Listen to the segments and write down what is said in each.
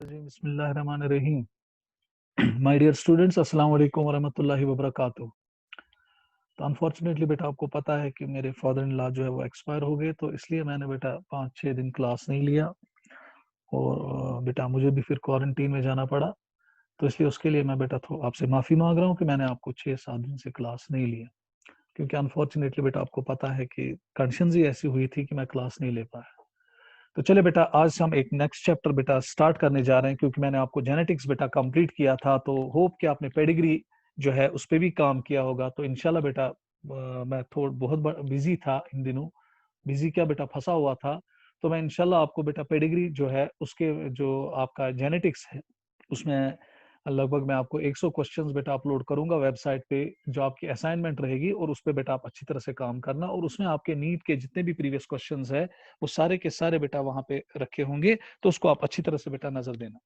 जी बिस्मिल्लाहिर्रहमानिर्रहीम। My dear students, अस्सलाम वालेकुम वरहमतुल्लाहि वबरकातुहू। तो अनफॉर्चुनेटली बेटा आपको पता है कि मेरे फादर इन लॉ जो है वो एक्सपायर हो गए, तो इसलिए मैंने बेटा 5-6 दिन क्लास नहीं लिया। और बेटा मुझे भी फिर क्वारंटीन में जाना पड़ा। तो इसलिए उसके लिए मैं बेटा तो आपसे माफ़ी मांग रहा हूँ कि मैंने आपको 6-7 दिन से क्लास नहीं लिया, क्योंकि अनफॉर्चुनेटली बेटा आपको पता है कि कंडीशंस ही ऐसी हुई थी कि मैं क्लास नहीं ले पाया। तो चले बेटा, आज हम एक नेक्स्ट चैप्टर बेटा स्टार्ट करने जा रहे हैं, क्योंकि मैंने आपको जेनेटिक्स बेटा कंप्लीट किया था, तो होप कि आपने पेडिग्री जो है उस पर भी काम किया होगा। तो इनशाला बेटा मैं थोड़ा बहुत बिजी था इन दिनों, बिजी क्या बेटा फंसा हुआ था। तो मैं इनशाला आपको बेटा पेडिग्री जो है उसके जो आपका जेनेटिक्स है उसमें लगभग मैं आपको 100 क्वेश्चंस बेटा अपलोड करूंगा वेबसाइट पे, जो आपकी असाइनमेंट रहेगी, और उस पर बेटा आप अच्छी तरह से काम करना। और उसमें आपके नीट के जितने भी प्रीवियस क्वेश्चंस है वो सारे के सारे बेटा वहां पे रखे होंगे, तो उसको आप अच्छी तरह से बेटा नजर देना।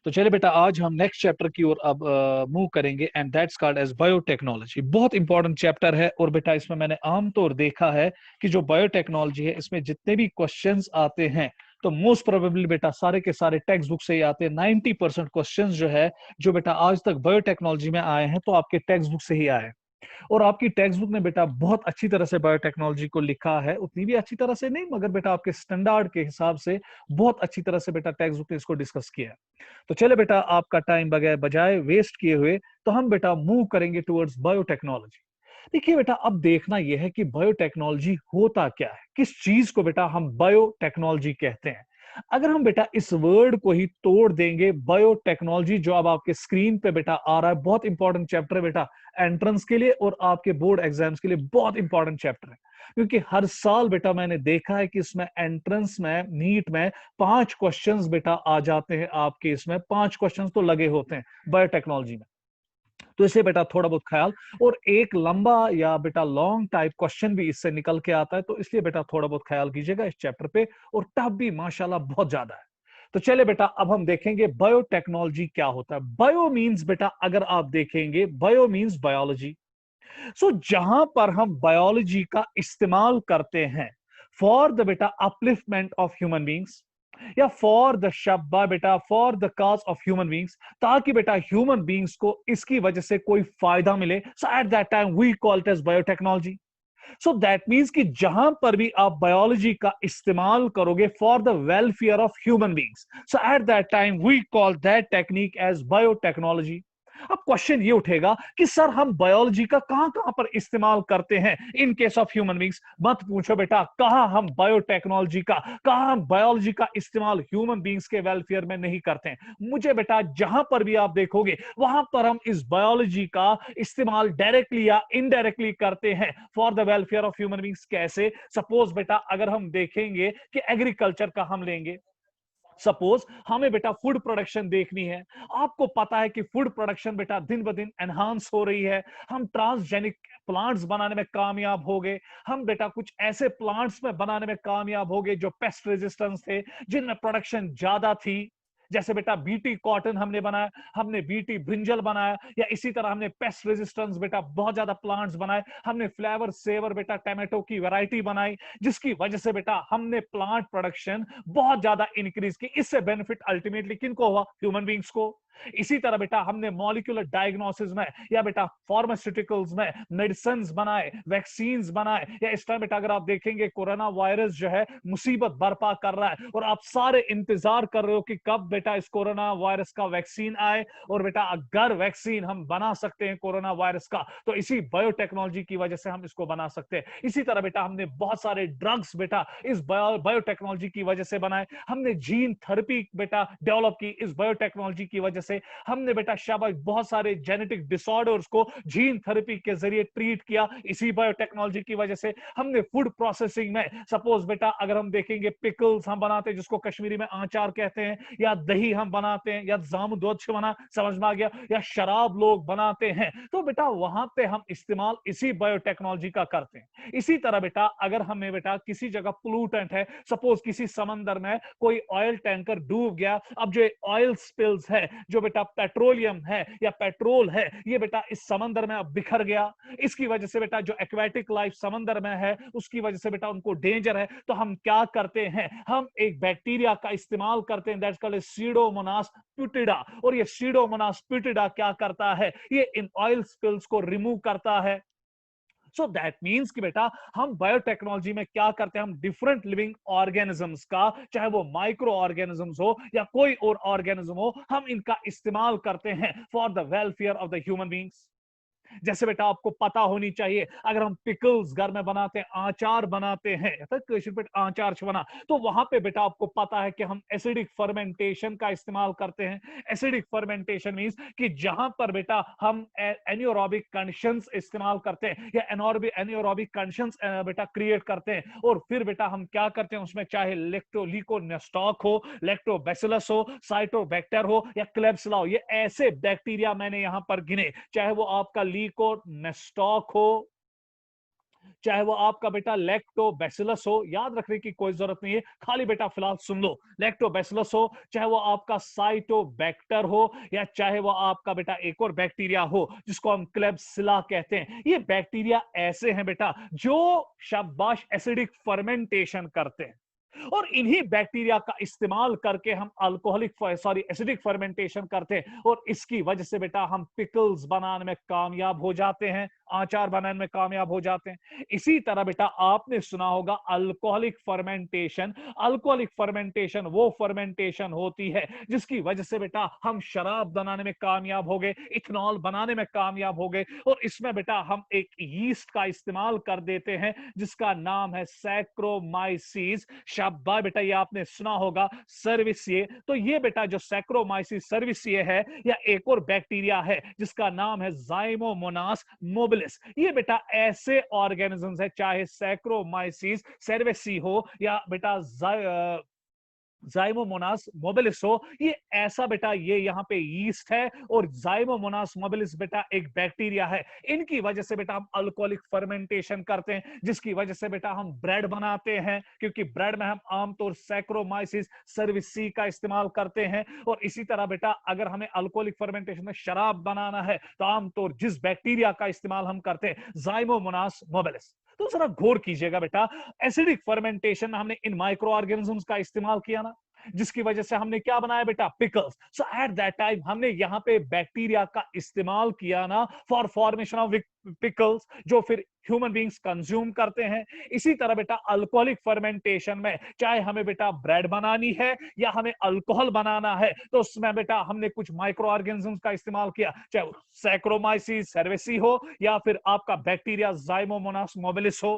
तो चलिए बेटा, आज हम नेक्स्ट चैप्टर की ओर अब मूव करेंगे, and that's called as biotechnology. बहुत इंपॉर्टेंट चैप्टर है, और बेटा इसमें मैंने आमतौर देखा है कि जो बायोटेक्नोलॉजी है इसमें जितने भी क्वेश्चंस आते हैं तो मोस्ट प्रोबेबली बेटा सारे के सारे टेक्स्ट बुक से ही आते हैं। 90% क्वेश्चंस जो है जो बेटा आज तक बायोटेक्नोलॉजी में आए हैं तो आपके टेक्स्ट बुक से ही आए हैं। और आपकी टेक्स्ट बुक ने बेटा बहुत अच्छी तरह से बायोटेक्नोलॉजी को लिखा है, उतनी भी अच्छी तरह से नहीं, मगर बेटा आपके स्टैंडर्ड के हिसाब से बहुत अच्छी तरह से बेटा टेक्स्ट बुक ने इसको डिस्कस किया है। तो चले बेटा, आपका टाइम बगैर बजाय वेस्ट किए हुए तो हम बेटा मूव करेंगे टुवर्ड्स बायोटेक्नोलॉजी। देखिए बेटा, अब देखना यह है कि बायोटेक्नोलॉजी होता क्या है, किस चीज को बेटा हम बायोटेक्नोलॉजी कहते हैं। अगर हम बेटा इस वर्ड को ही तोड़ देंगे, बायोटेक्नोलॉजी जो अब आपके स्क्रीन पे बेटा आ रहा है, बहुत इंपॉर्टेंट चैप्टर है बेटा एंट्रेंस के लिए और आपके बोर्ड एग्जाम्स के लिए, बहुत इंपॉर्टेंट चैप्टर है। क्योंकि हर साल बेटा मैंने देखा है कि इसमें एंट्रेंस में नीट में 5 क्वेश्चंस बेटा आ जाते हैं, आपके इसमें 5 क्वेश्चंस तो लगे होते हैं बायोटेक्नोलॉजी में। तो इसे बेटा थोड़ा बहुत ख्याल, और एक लंबा या बेटा लॉन्ग टाइप क्वेश्चन भी इससे निकल के आता है, तो इसलिए बेटा थोड़ा बहुत ख्याल कीजिएगा इस चैप्टर पे। और टफ भी माशाल्लाह बहुत ज्यादा है। तो चले बेटा, अब हम देखेंगे बायोटेक्नोलॉजी क्या होता है। बायो मींस बेटा, अगर आप देखेंगे, बायो मींस बायोलॉजी। सो जहां पर हम बायोलॉजी का इस्तेमाल करते हैं फॉर द बेटा अपलिफ्टमेंट ऑफ ह्यूमन बींग्स, या फॉर द शब्बा बेटा for the cause of human beings, ताकि बेटा ह्यूमन बींग्स को इसकी वजह से कोई फायदा मिले, so at that time we call it as biotechnology. So that means कि जहां पर भी आप बायोलॉजी का इस्तेमाल करोगे for the welfare of human beings, so at that time we call that technique as biotechnology. अब क्वेश्चन ये उठेगा कि सर हम बायोलॉजी का कहां कहां पर इस्तेमाल करते हैं in case of human beings. मत पूछो बेटा कहां हम बायोटेक्नोलॉजी का, कहां हम बायोलॉजी का इस्तेमाल ह्यूमन बींग्स के वेलफेयर में नहीं करते हैं। मुझे बेटा जहां पर भी आप देखोगे वहां पर हम इस बायोलॉजी का इस्तेमाल डायरेक्टली या इनडायरेक्टली करते हैं for the welfare of human beings. कैसे? सपोज बेटा अगर हम देखेंगे कि एग्रीकल्चर का हम लेंगे, सपोज हमें बेटा फूड प्रोडक्शन देखनी है। आपको पता है कि फूड प्रोडक्शन बेटा दिन ब दिन एनहांस हो रही है। हम ट्रांसजेनिक प्लांट्स बनाने में कामयाब हो गए। हम बेटा कुछ ऐसे प्लांट्स में बनाने में कामयाब हो गए जो पेस्ट रेजिस्टेंस थे, जिनमें प्रोडक्शन ज्यादा थी। जैसे बेटा बीटी कॉटन हमने बनाया, हमने बीटी ब्रिंजल बनाया, या इसी तरह हमने पेस्ट रेजिस्टेंस बेटा बहुत ज्यादा प्लांट्स बनाए। हमने फ्लेवर सेवर बेटा टमाटो की वैरायटी बनाई, जिसकी वजह से बेटा हमने प्लांट प्रोडक्शन बहुत ज्यादा इंक्रीज की। इससे बेनिफिट अल्टीमेटली किनको हुआ? ह्यूमन बींग्स को। इसी तरह बेटा हमने मॉलिक्यूलर डायग्नोसिस में या बेटा फार्मास्यूटिकल्स में मेडिसिन बनाए, वैक्सीन बनाए, या इस टाइम बेटा अगर आप देखेंगे कोरोना वायरस जो है मुसीबत बर्पा कर रहा है, और आप सारे इंतजार कर रहे हो कि कब बेटा इस कोरोना वायरस का वैक्सीन आए। और बेटा अगर वैक्सीन हम बना सकते हैं कोरोना वायरस का, तो इसी बायोटेक्नोलॉजी की वजह से हम इसको बना सकते हैं। इसी तरह बेटा हमने बहुत सारे ड्रग्स बेटा इस बायोटेक्नोलॉजी की वजह से बनाए। हमने जीन थेरेपी बेटा डेवलप की इस बायोटेक्नोलॉजी की वजह से। हमने बेटा शाबाश बहुत सारे जेनेटिक डिसऑर्डर्स को जीन थेरेपी के जरिए ट्रीट किया इसी बायोटेक्नोलॉजी की वजह से। हमने फूड प्रोसेसिंग में सपोज बेटा अगर हम देखेंगे पिकल्स हम बनाते हैं, जिसको कश्मीरी में आचार कहते हैं, या दही हम बनाते हैं, या जामु दूध से बना, समझ में आ गया, या शराब लोग बनाते हैं, तो बेटा वहां पे हम इस्तेमाल इसी बायोटेक्नोलॉजी का करते हैं। इसी तरह बेटा अगर हमें बेटा किसी जगह पोल्यूटेंट है, सपोज किसी समंदर में कोई ऑयल टैंकर डूब गया, अब जो ऑयल स्पिल्स है, जो बेटा पेट्रोलियम है या पेट्रोल है, ये बेटा इस समंदर में अब बिखर गया। इसकी वजह से बेटा जो एक्वेटिक लाइफ समंदर में है उसकी वजह से बेटा उनको डेंजर है। तो हम क्या करते हैं? हम एक बैक्टीरिया का इस्तेमाल करते हैं, दैट्स कॉल्ड सीडोमोनास प्यूटिडा। और ये सीडोमोनास प्यूटिडा क्या करता है, ये इन ऑयल स्पिल्स को रिमूव करता है। सो दैट मीन्स कि बेटा हम बायोटेक्नोलॉजी में क्या करते हैं, हम डिफरेंट लिविंग ऑर्गेनिजम्स का, चाहे वो माइक्रो ऑर्गेनिजम्स हो या कोई और ऑर्गेनिज्म हो, हम इनका इस्तेमाल करते हैं for the welfare of the human beings. जैसे बेटा आपको पता होनी चाहिए, अगर हम पिकल्स घर में बनाते हैं, आचार बनाते हैं, आचार बना, तो वहां पे बेटा आपको पता है कि हम एसिडिक फर्मेंटेशन का इस्तेमाल करते हैं। एसिडिक फर्मेंटेशन मींस कि जहां पर बेटा हम एनियोरोबिक कंडीशंस इस्तेमाल करते हैं या एनियोरोबिक कंडीशंस बेटा क्रिएट करते हैं, और फिर बेटा हम क्या करते हैं उसमें, चाहे लेक्टोलिकोनेस्टॉक हो, लैक्टोबैसिलस हो, साइटोबैक्टर हो या क्लेब्सिला हो, ये ऐसे बैक्टीरिया मैंने यहां पर गिने, चाहे वो आपका लीकोनेस्टॉक हो, चाहे वो आपका बेटा लैक्टोबैसिलस हो, याद रखने की कोई जरूरत नहीं है, खाली बेटा फिलहाल सुन लो, लैक्टोबैसिलस हो, चाहे वो आपका साइटोबैक्टर हो, या चाहे वो आपका बेटा एक और बैक्टीरिया हो जिसको हम क्लेब्सिला कहते हैं। ये बैक्टीरिया ऐसे हैं बेटा जो शाबाश एसिडिक फर्मेंटेशन करते हैं, और इन्हीं बैक्टीरिया का इस्तेमाल करके हम एसिडिक फर्मेंटेशन करते हैं, और इसकी वजह से बेटा हम पिकल्स बनाने में कामयाब हो जाते हैं, आचार बनाने में कामयाब हो जाते हैं। इसी तरह बेटा आपने सुना होगा अल्कोहलिक फर्मेंटेशन। अल्कोहलिक फर्मेंटेशन वो फर्मेंटेशन होती है जिसकी वजह से बेटा हम शराब बनाने में कामयाब हो गए, इथेनॉल बनाने में कामयाब हो गए, और इसमें बेटा हम एक यीस्ट का इस्तेमाल कर देते हैं जिसका नाम है सैक्रोमाइसीस। शाबाश बेटा, ये आपने सुना होगा सर्विसिए। तो ये बेटा जो सैक्रोमाइसिस सर्विसिए है, या एक और बैक्टीरिया है जिसका नाम है जाइमोमोनास मोबिलिस। ये बेटा ऐसे ऑर्गेनिजम्स है, चाहे सैक्रोमाइसिस सर्विसी हो या बेटा जाइमोमोनास मोबिलिस हो, ये ऐसा बेटा, ये यहाँ पे यीस्ट है, और जाइमोमोनास मोबिलिस बेटा एक बैक्टीरिया है। इनकी वजह से बेटा हम अल्कोहलिक फर्मेंटेशन करते हैं, जिसकी वजह से बेटा हम ब्रेड बनाते हैं, क्योंकि ब्रेड में हम आमतौर सैक्रोमाइसिस सर्विसी का इस्तेमाल करते हैं। और इसी तरह बेटा अगर हमें अल्कोहलिक फर्मेंटेशन में शराब बनाना है तो आमतौर जिस बैक्टीरिया का इस्तेमाल हम करते हैं, जाइमोमोनास मोबिलिस। तो जरा गौर कीजिएगा बेटा, एसिडिक फर्मेंटेशन में हमने इन माइक्रो ऑर्गेनिजम्स का इस्तेमाल किया ना, जिसकी वजह से हमने क्या बनाया बेटा, pickles. So at that time हमने यहां पे बैक्टीरिया का इस्तेमाल किया ना फॉर फॉर्मेशन ऑफ पिकल्स, जो फिर ह्यूमन बींग्स कंज्यूम करते हैं। इसी तरह बेटा अल्कोहलिक फर्मेंटेशन में, चाहे हमें बेटा ब्रेड बनानी है या हमें अल्कोहल बनाना है, तो उसमें बेटा हमने कुछ माइक्रो ऑर्गेनिजम्स का इस्तेमाल किया, चाहे सैक्रोमाइसिस सर्विसी हो या फिर आपका बैक्टीरिया जाइमोमोनास मोबिलिस हो।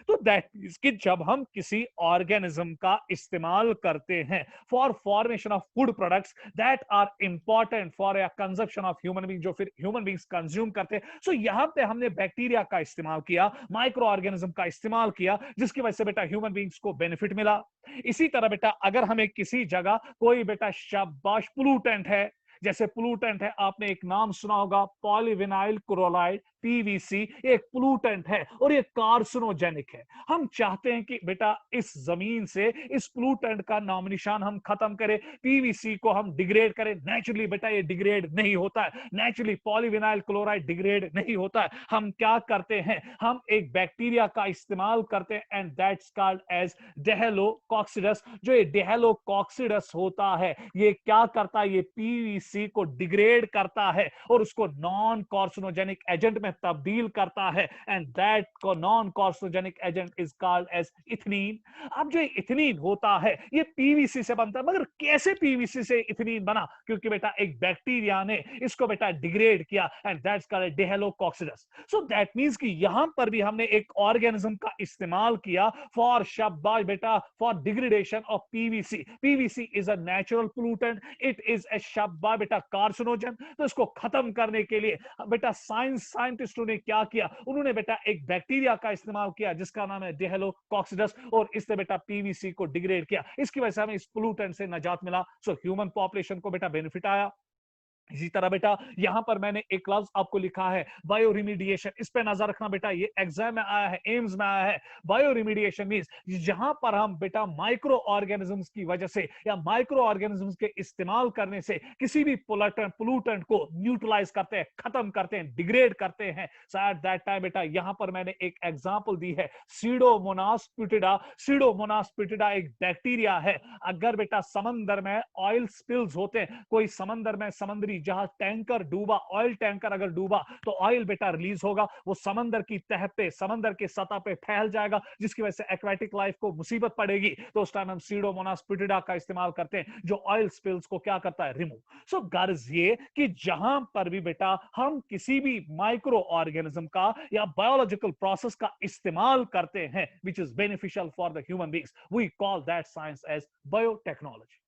तो दैट मीन्स कि जब हम किसी ऑर्गेनिज्म का इस्तेमाल करते हैं for formation of food products that are important for consumption of human being, जो फिर ह्यूमन बींग्स कंज्यूम करते हैं, सो यहां पे हमने बैक्टीरिया का इस्तेमाल किया, माइक्रो ऑर्गेनिज्म का इस्तेमाल किया, जिसकी वजह से बेटा ह्यूमन बींग्स को बेनिफिट मिला। इसी तरह बेटा अगर हमें किसी जगह कोई बेटा शाबाश पोलूटेंट है, जैसे पोलूटेंट है, आपने एक नाम सुना होगा पॉलीविनाइल क्लोराइड, पीवीसी, एक पोलूटेंट है और ये कार्सिनोजेनिक है। हम चाहते हैं कि बेटा इस जमीन से इस पोलूटेंट का नाम निशान हम खत्म करें, पीवीसी को हम डिग्रेड करें। नेचुरली बेटा ये डिग्रेड नहीं होता है, नेचुरली पॉलीविनाइल क्लोराइड डिग्रेड नहीं होता है। हम क्या करते हैं, हम एक बैक्टीरिया का इस्तेमाल करते हैं एंड दैट्स कॉल्ड एज डेहेलोकॉक्सिडस। जो ये डेहेलोकॉक्सिडस होता है, ये क्या करता है, ये पीवीसी को डिग्रेड करता है और उसको नॉन कार्सिनोजेनिक एजेंट में तब्दील करता है, एंड दैट को non carcinogenic agent is called as ethene. अब जो इथनीन होता है ये पीवीसी से बनता है, मगर कैसे पीवीसी से इथनीन बना, क्योंकि बेटा एक बैक्टीरिया ने इसको बेटा डिग्रेड किया, and that's called Dehalococcoides. So that means कि यहां पर भी हमने एक ऑर्गेनिज्म का इस्तेमाल किया फॉर शाबाश बेटा for degradation of PVC. PVC is a natural pollutant, it is a शाबाश बेटा कार्सिनोजन। तो इसको खत्म करने के लिए बेटा साइंटिस्टों ने क्या किया, उन्होंने बेटा एक बैक्टीरिया का इस्तेमाल किया जिसका नाम है डेहेलोकॉक्सिडस, और इससे बेटा पीवीसी को डिग्रेड किया। इसकी वजह से हमें इस पोल्यूटेंट से निजात मिला। सो ह्यूमन पॉपुलेशन को बेटा बेनिफिट आया। इसी तरह बेटा यहां पर मैंने एक लफ्ज आपको लिखा है बायो रिमीडिएशन, इस पे नजर रखना बेटा, ये एग्जाम में आया है, एम्स में आया है। बायो रिमीडिएशन मींस जहां पर हम बेटा माइक्रो ऑर्गेनिजम्स की वजह से या माइक्रो ऑर्गेनिजम्स के इस्तेमाल करने से किसी भी पोल्यूटेंट को न्यूट्रलाइज करते हैं, खत्म करते हैं, डिग्रेड करते हैं। सो एट दैट टाइम बेटा यहां पर मैंने एक एग्जांपल दी है, सीडोमोनास पिटिडा। सीडोमोनास पिटिडा एक बैक्टीरिया है। अगर बेटा समंदर में ऑयल स्पिल्स होते हैं, कोई समंदर में समुद्री जहाज टैंकर डूबा, ऑयल टैंकर अगर डूबा तो ऑयल बेटा रिलीज होगा, वो समंदर की तह पे, समंदर के सतह पे फैल जाएगा, जिसकी वजह से एक्वेटिक लाइफ को मुसीबत पड़ेगी। तो उस टाइम हम सीडोमोनास पिटिडा का इस्तेमाल करते हैं, जो ऑयल स्पिल्स को क्या करता है, रिमूव। सो गर्ज ये कि जहां पर भी बेटा हम किसी भी माइक्रो ऑर्गेनिज्म का या बायोलॉजिकल प्रोसेस का इस्तेमाल करते हैं which is beneficial for the human beings, we call that science as biotechnology.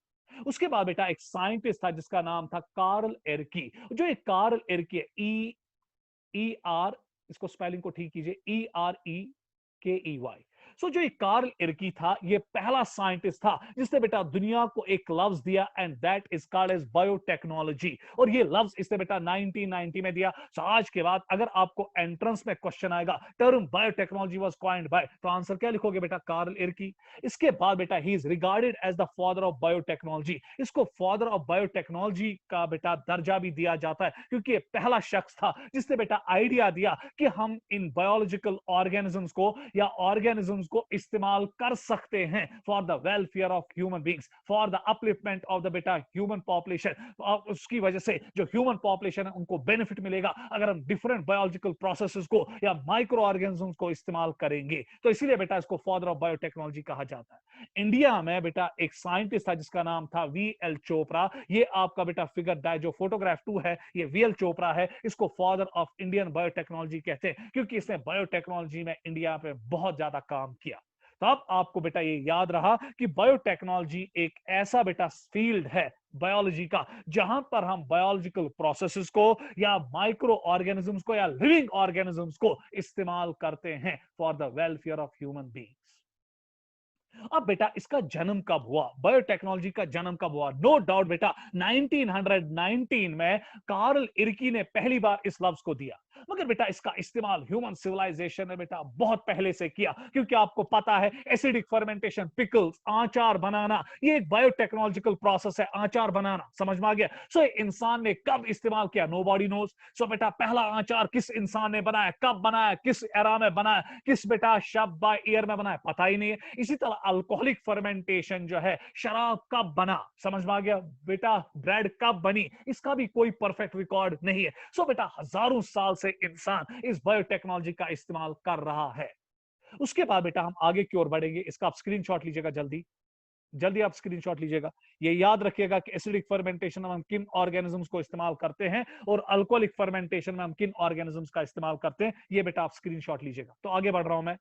उसके बाद बेटा एक साइंटिस्ट था जिसका नाम था कार्ल एरकी। जो एक कार्ल एरकी है, ई आर, इसको स्पेलिंग को ठीक कीजिए, EREKEY। सो जो एक कार्ल एरकी था, ये पहला साइंटिस्ट था जिसने बेटा दुनिया को एक लफ्ज दिया, and that is called as biotechnology. और ये लफ्ज इसने बेटा 1990 में दिया। सो आज के बाद अगर आपको एंट्रेंस में क्वेश्चन आएगा term biotechnology was coined by, तो आंसर क्या लिखोगे बेटा, कार्ल एरकी। इसके बाद बेटा he is regarded as the father of biotechnology. इसको फादर ऑफ बायोटेक्नोलॉजी का बेटा दर्जा भी दिया जाता है, क्योंकि ये पहला शख्स था जिसने बेटा आइडिया दिया कि हम इन बायोलॉजिकल ऑर्गेनिजम्स को या ऑर्गेनिजम्स को इस्तेमाल कर सकते हैं for the welfare of human beings, for the upliftment of the बेटा ह्यूमन पॉपुलेशन। और उसकी वजह से जो ह्यूमन पॉपुलेशन है उनको बेनिफिट मिलेगा अगर हम डिफरेंट बायोलॉजिकल प्रोसेसेस को या माइक्रो ऑर्गेनिजम्स को इस्तेमाल करेंगे। तो इसीलिए बेटा इसको फादर ऑफ बायोटेक्नोलॉजी कहा जाता है। इंडिया में बेटा एक साइंटिस्ट था जिसका नाम था VL चोपड़ा। ये आपका बेटा फिगर जो फोटोग्राफ 2 है, ये VL चोपड़ा है। इसको फादर ऑफ इंडियन बायोटेक्नोलॉजी कहते हैं, क्योंकि इसने बायोटेक्नोलॉजी में इंडिया पे बहुत ज्यादा काम किया। तो अब आपको बेटा ये याद रहा कि बायोटेक्नोलॉजी एक ऐसा बेटा फील्ड है बायोलॉजी का जहां पर हम बायोलॉजिकल प्रोसेसेस को या माइक्रो ऑर्गेनिजम्स को या लिविंग ऑर्गेनिजम्स को इस्तेमाल करते हैं for the welfare of human beings. अब बेटा इसका जन्म कब हुआ, बायोटेक्नोलॉजी का जन्म कब हुआ? नो डाउट बेटा 1919 में कार्ल इरकी ने पहली बार इस लफ्ज को दिया, मगर बेटा इसका इस्तेमाल ह्यूमन सिविलाइजेशन ने बेटा बहुत पहले से किया, क्योंकि आपको पता है एसिडिक फर्मेंटेशन, पिकल्स, आचार बनाना, ये एक बायोटेक्नोलॉजिकल प्रोसेस है, आचार बनाना, समझ में आ गया? सो इंसान ने कब इस्तेमाल किया, नोबॉडी नोज। सो बेटा पहला आचार किस इंसान ने बनाया, कब बनाया, किस एरा में बनाया, किस बेटा शब बाय ईयर में बनाया, पता ही नहीं है। इसी तरह अल्कोहलिक फर्मेंटेशन जो है, शराब कब बना, समझ में आ गया बेटा? ब्रेड कब बनी, इसका भी कोई परफेक्ट रिकॉर्ड नहीं है। सो बेटा हजारों साल से इंसान इस बायोटेक्नोलॉजी का इस्तेमाल कर रहा है। उसके बाद बेटा हम आगे की ओर बढ़ेंगे। इसका आप स्क्रीनशॉट लीजिएगा, जल्दी जल्दी आप स्क्रीनशॉट लीजिएगा। ये याद रखिएगा कि एसिडिक फर्मेंटेशन में हम किन ऑर्गेनिजम्स को इस्तेमाल करते हैं और अल्कोहलिक फर्मेंटेशन में हम किन ऑर्गेनिजम्स का इस्तेमाल करते हैं। ये बेटा आप स्क्रीनशॉट लीजिएगा। तो आगे बढ़ रहा हूं मैं।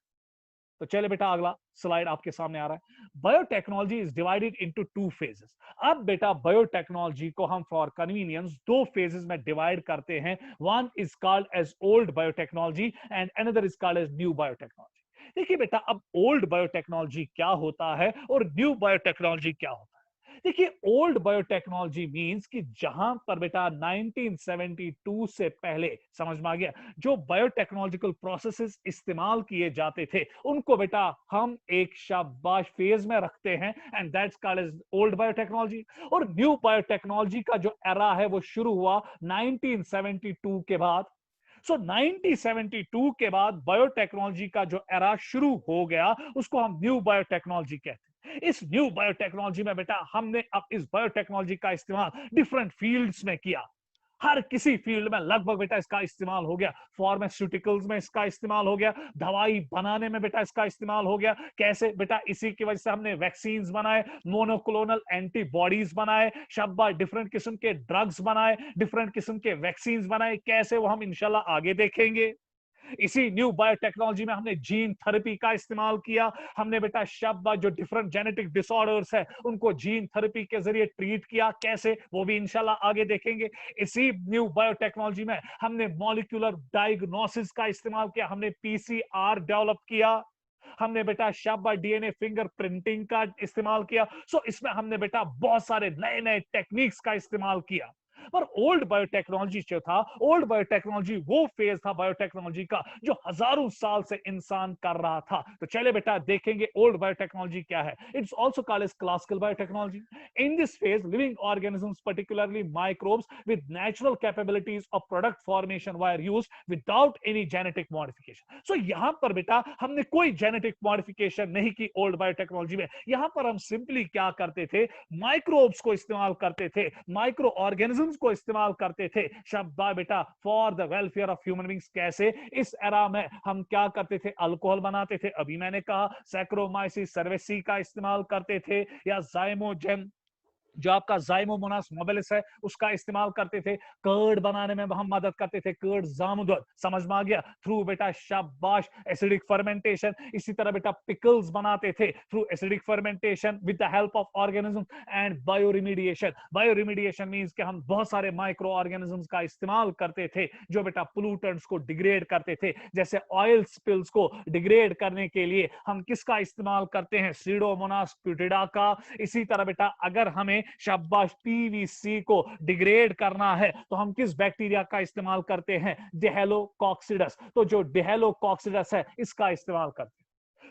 तो चले बेटा अगला स्लाइड आपके सामने आ रहा है। Biotechnology is divided into 2 phases. अब बेटा बायोटेक्नोलॉजी को हम फॉर कन्वीनियंस 2 फेजेस में डिवाइड करते हैं। One is called as old biotechnology and another is called as new biotechnology. देखिए बेटा अब ओल्ड बायोटेक्नोलॉजी क्या होता है और न्यू बायोटेक्नोलॉजी क्या होता है। देखिए ओल्ड बायोटेक्नोलॉजी मींस कि जहां पर बेटा 1972 से पहले, समझ में आ गया, जो बायोटेक्नोलॉजिकल प्रोसेसेस इस्तेमाल किए जाते थे उनको बेटा हम एक शाबाश फेज में रखते हैं, and that's called as old biotechnology. और न्यू बायोटेक्नोलॉजी का जो एरा है वो शुरू हुआ 1972 के बाद। सो 1972 के बाद बायोटेक्नोलॉजी का जो एरा शुरू हो गया उसको हम न्यू बायोटेक्नोलॉजी कहते हैं। इस न्यू बायोटेक्नोलॉजी में बेटा हमने अब इस बायोटेक्नोलॉजी का इस्तेमाल डिफरेंट फील्ड्स में किया। हर किसी फील्ड में लगभग बेटा इसका इस्तेमाल हो गया। फार्मास्यूटिकल्स में इसका इस्तेमाल हो गया, दवाई बनाने में बेटा इसका इस्तेमाल हो गया। कैसे बेटा? इसी की वजह से हमने वैक्सीन बनाए, मोनोक्लोनल एंटीबॉडीज बनाए, शब्बा डिफरेंट किस्म के ड्रग्स बनाए, डिफरेंट किस्म के वैक्सीन बनाए। कैसे, वो हम इंशाल्लाह आगे देखेंगे। इसी न्यू बायोटेक्नोलॉजी में हमने जीन थेरेपी का इस्तेमाल किया। हमने बेटा शब्द जो डिफरेंट जेनेटिक डिसऑर्डर्स है उनको जीन थेरेपी के जरिए ट्रीट किया। कैसे, वो भी इंशाल्लाह आगे देखेंगे। इसी न्यू बायोटेक्नोलॉजी में हमने मॉलिक्यूलर डायग्नोसिस का इस्तेमाल किया, हमने PCR डेवलप किया, हमने बेटा शाबा DNA फिंगर प्रिंटिंग का इस्तेमाल किया। सो इसमें हमने बेटा बहुत सारे नए नए टेक्निक्स का इस्तेमाल किया। पर ओल्ड बायोटेक्नोलॉजी जो था, ओल्ड बायोटेक्नोलॉजी वो फेज था बायोटेक्नोलॉजी का जो हजारों साल से इंसान कर रहा था। तो चले बेटा देखेंगे ओल्ड बायोटेक्नोलॉजी क्या है। It's also called as classical biotechnology. In this phase living organisms particularly microbes with natural capabilities of product formation were used without any genetic modification। So यहां पर बेटा हमने कोई जेनेटिक मॉडिफिकेशन नहीं की ओल्ड बायोटेक्नोलॉजी में। यहां पर हम सिंपली क्या करते थे, माइक्रोब्स को इस्तेमाल करते थे, माइक्रो ऑर्गेनिजम्स को इस्तेमाल करते थे शाबाश बेटा for the welfare of human beings. कैसे? इस एरा में हम क्या करते थे, अल्कोहल बनाते थे, अभी मैंने कहा सैक्रोमाइसिस सर्वेसी का इस्तेमाल करते थे, या जाइमोजेन जो आपका जाइमोमोनास मोबिलिस है उसका इस्तेमाल करते थे। कर्ड बनाने में हम मदद करते थे, कर्ड जामुन, समझ में आ गया, थ्रू बेटा शाबाश एसिडिक फर्मेंटेशन। इसी तरह बेटा पिकल्स बनाते थे through acidic fermentation with the help of organism and bioremediation. Bioremediation means कि हम बहुत सारे माइक्रो ऑर्गेनिजम्स का इस्तेमाल करते थे जो बेटा पोल्यूटेंट्स को डिग्रेड करते थे। जैसे ऑयल स्पिल्स को डिग्रेड करने के लिए हम किसका इस्तेमाल करते हैं, सीडोमोनास प्यूटिडा का। इसी तरह बेटा अगर हमें शाबाश पीवीसी को डिग्रेड करना है तो हम किस बैक्टीरिया का इस्तेमाल करते हैं, डिहेलोकॉक्सिडस। तो जो डिहेलोकॉक्सिडस है इसका इस्तेमाल करते हैं।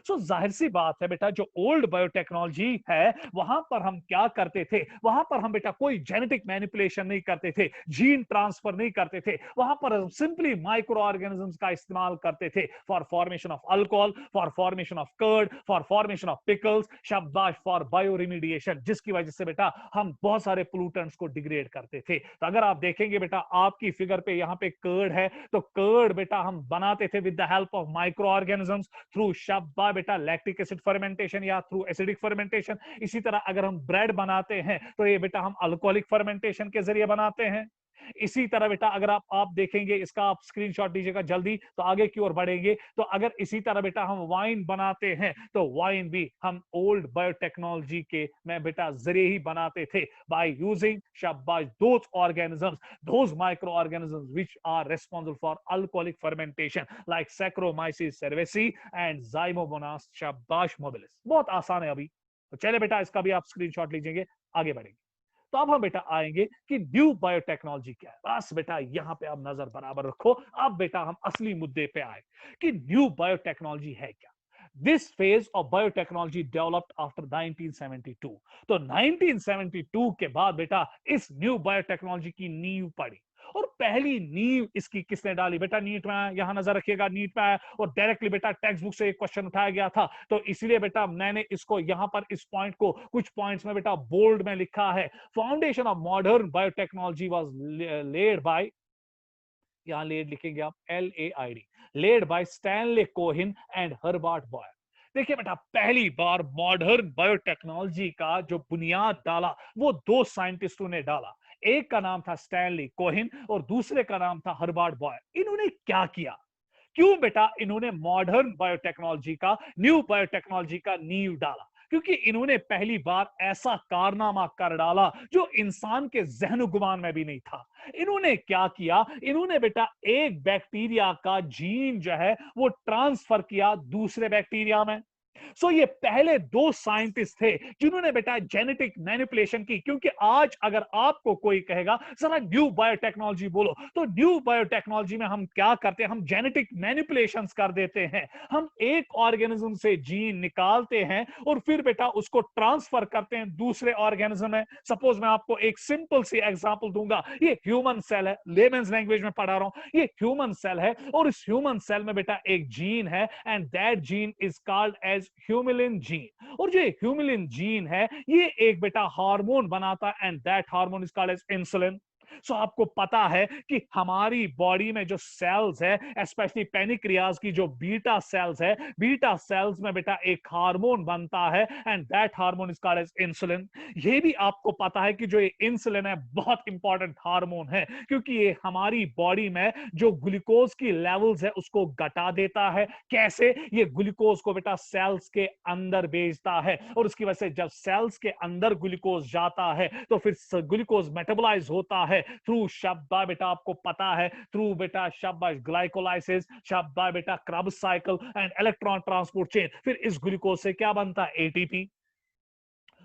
सो जाहिर सी बात है बेटा जो ओल्ड बायोटेक्नोलॉजी है वहां पर हम क्या करते थे, वहां पर हम बेटा कोई जेनेटिक मैनिपुलेशन नहीं करते थे, जीन ट्रांसफर नहीं करते थे, वहां पर हम सिंपली माइक्रो ऑर्गेनिजम्स का इस्तेमाल करते थे for formation of alcohol, for formation of curd, for formation of pickles, शाबाश फॉर बायोरिमीडिएशन, जिसकी वजह से बेटा हम बहुत सारे पोल्यूटेंट्स को डिग्रेड करते थे। तो अगर आप देखेंगे बेटा आपकी फिगर पे यहाँ पे कर्ड है, तो कर्ड बेटा हम बनाते थे with the help of micro organisms through शाबाश बेटा लैक्टिक एसिड फर्मेंटेशन या थ्रू एसिडिक फर्मेंटेशन। इसी तरह अगर हम ब्रेड बनाते हैं तो ये बेटा हम अल्कोहलिक फर्मेंटेशन के जरिए बनाते हैं। इसी तरह बेटा अगर आप देखेंगे, इसका आप स्क्रीनशॉट लीजिएगा जल्दी तो आगे की ओर बढ़ेंगे। तो अगर इसी तरह बेटा हम वाइन बनाते हैं तो वाइन भी हम ओल्ड बायोटेक्नोलॉजी के में बेटा जरिए ही बनाते थे बाय यूजिंग शाबाश those organisms, those microorganisms which are responsible for alcoholic fermentation like Saccharomyces cerevisiae and Zymomonas शाबाश मोबिलिस। बहुत आसान है अभी। तो चले बेटा इसका भी आप स्क्रीनशॉट लीजिएंगे, आगे बढ़ेंगे। तो अब हम बेटा आएंगे कि न्यू बायोटेक्नोलॉजी क्या है। बस बेटा यहां पे आप नजर बराबर रखो। अब बेटा हम असली मुद्दे पे आए कि न्यू बायोटेक्नोलॉजी है क्या। This phase of biotechnology developed after 1972। तो 1972 के बाद बेटा इस न्यू बायोटेक्नोलॉजी की नींव पड़ी। और पहली नींव इसकी किसने डाली बेटा, नीट में आया, यहां नजर रखिएगा, नीट में आया और डायरेक्टली बेटा टेक्स्ट बुक से एक क्वेश्चन उठाया गया था। तो इसलिए बेटा मैंने इसको यहां पर इस पॉइंट को कुछ पॉइंट्स में बेटा बोल्ड में लिखा है। Foundation of modern biotechnology was laid by, यहां लेड लिखेंगे आप LAID, laid by Stanley Cohen and Herbert Boyer. देखिए बेटा पहली बार मॉडर्न बायोटेक्नोलॉजी का जो बुनियाद डाला वो दो साइंटिस्टों ने डाला। एक का नाम था स्टैनली कोहिन और दूसरे का नाम था हर्बर्ट बॉयर। इन्होंने क्या किया, क्यों बेटा इन्होंने मॉडर्न बायोटेक्नोलॉजी का, न्यू बायोटेक्नोलॉजी का नींव डाला, क्योंकि इन्होंने पहली बार ऐसा कारनामा कर डाला जो इंसान के जहन गुमान में भी नहीं था। इन्होंने क्या किया, इन्होंने बेटा एक बैक्टीरिया का जीन जो है वो ट्रांसफर किया दूसरे बैक्टीरिया में। सो ये पहले दो साइंटिस्ट थे जिन्होंने बेटा जेनेटिक मैनिपुलेशन की। क्योंकि आज अगर आपको कोई कहेगा जरा न्यू बायोटेक्नोलॉजी बोलो, तो न्यू बायोटेक्नोलॉजी में हम क्या करते हैं, हम जेनेटिक मैनिपुलेशंस कर देते हैं। हम एक ऑर्गेनिज्म से जीन निकालते हैं और फिर बेटा उसको ट्रांसफर करते हैं दूसरे ऑर्गेनिज्म में। सपोज मैं आपको एक सिंपल सी एग्जांपल दूंगा, ये ह्यूमन सेल है, लेमन्स लैंग्वेज में पढ़ा रहा हूं, ये ह्यूमन सेल है और इस ह्यूमन सेल में बेटा एक जीन है and that gene is called as humulin gene. और जो ह्यूमिलिन जीन है ये एक बेटा हार्मोन बनाता है and that hormone is called as insulin. So आपको पता है कि हमारी बॉडी में जो सेल्स है, स्पेशली पेनिक्रियाज की जो बीटा सेल्स है, बीटा सेल्स में बेटा एक हार्मोन बनता है and that hormone is called as insulin. ये भी आपको पता है कि जो ये इंसुलिन है बहुत इंपॉर्टेंट हार्मोन है क्योंकि ये हमारी बॉडी में जो ग्लूकोज की लेवल्स है उसको घटा देता है। कैसे? ये ग्लूकोज को बेटा सेल्स के अंदर भेजता है और उसकी वजह से जब सेल्स के अंदर ग्लूकोज जाता है तो फिर ग्लूकोज मेटाबोलाइज होता है थ्रू शाबाश बेटा, आपको पता है थ्रू बेटा शाबाश ग्लाइकोलाइसिस, शाबाश बेटा Krebs cycle and electron transport chain. फिर इस ग्लूकोज से क्या बनता है, ATP।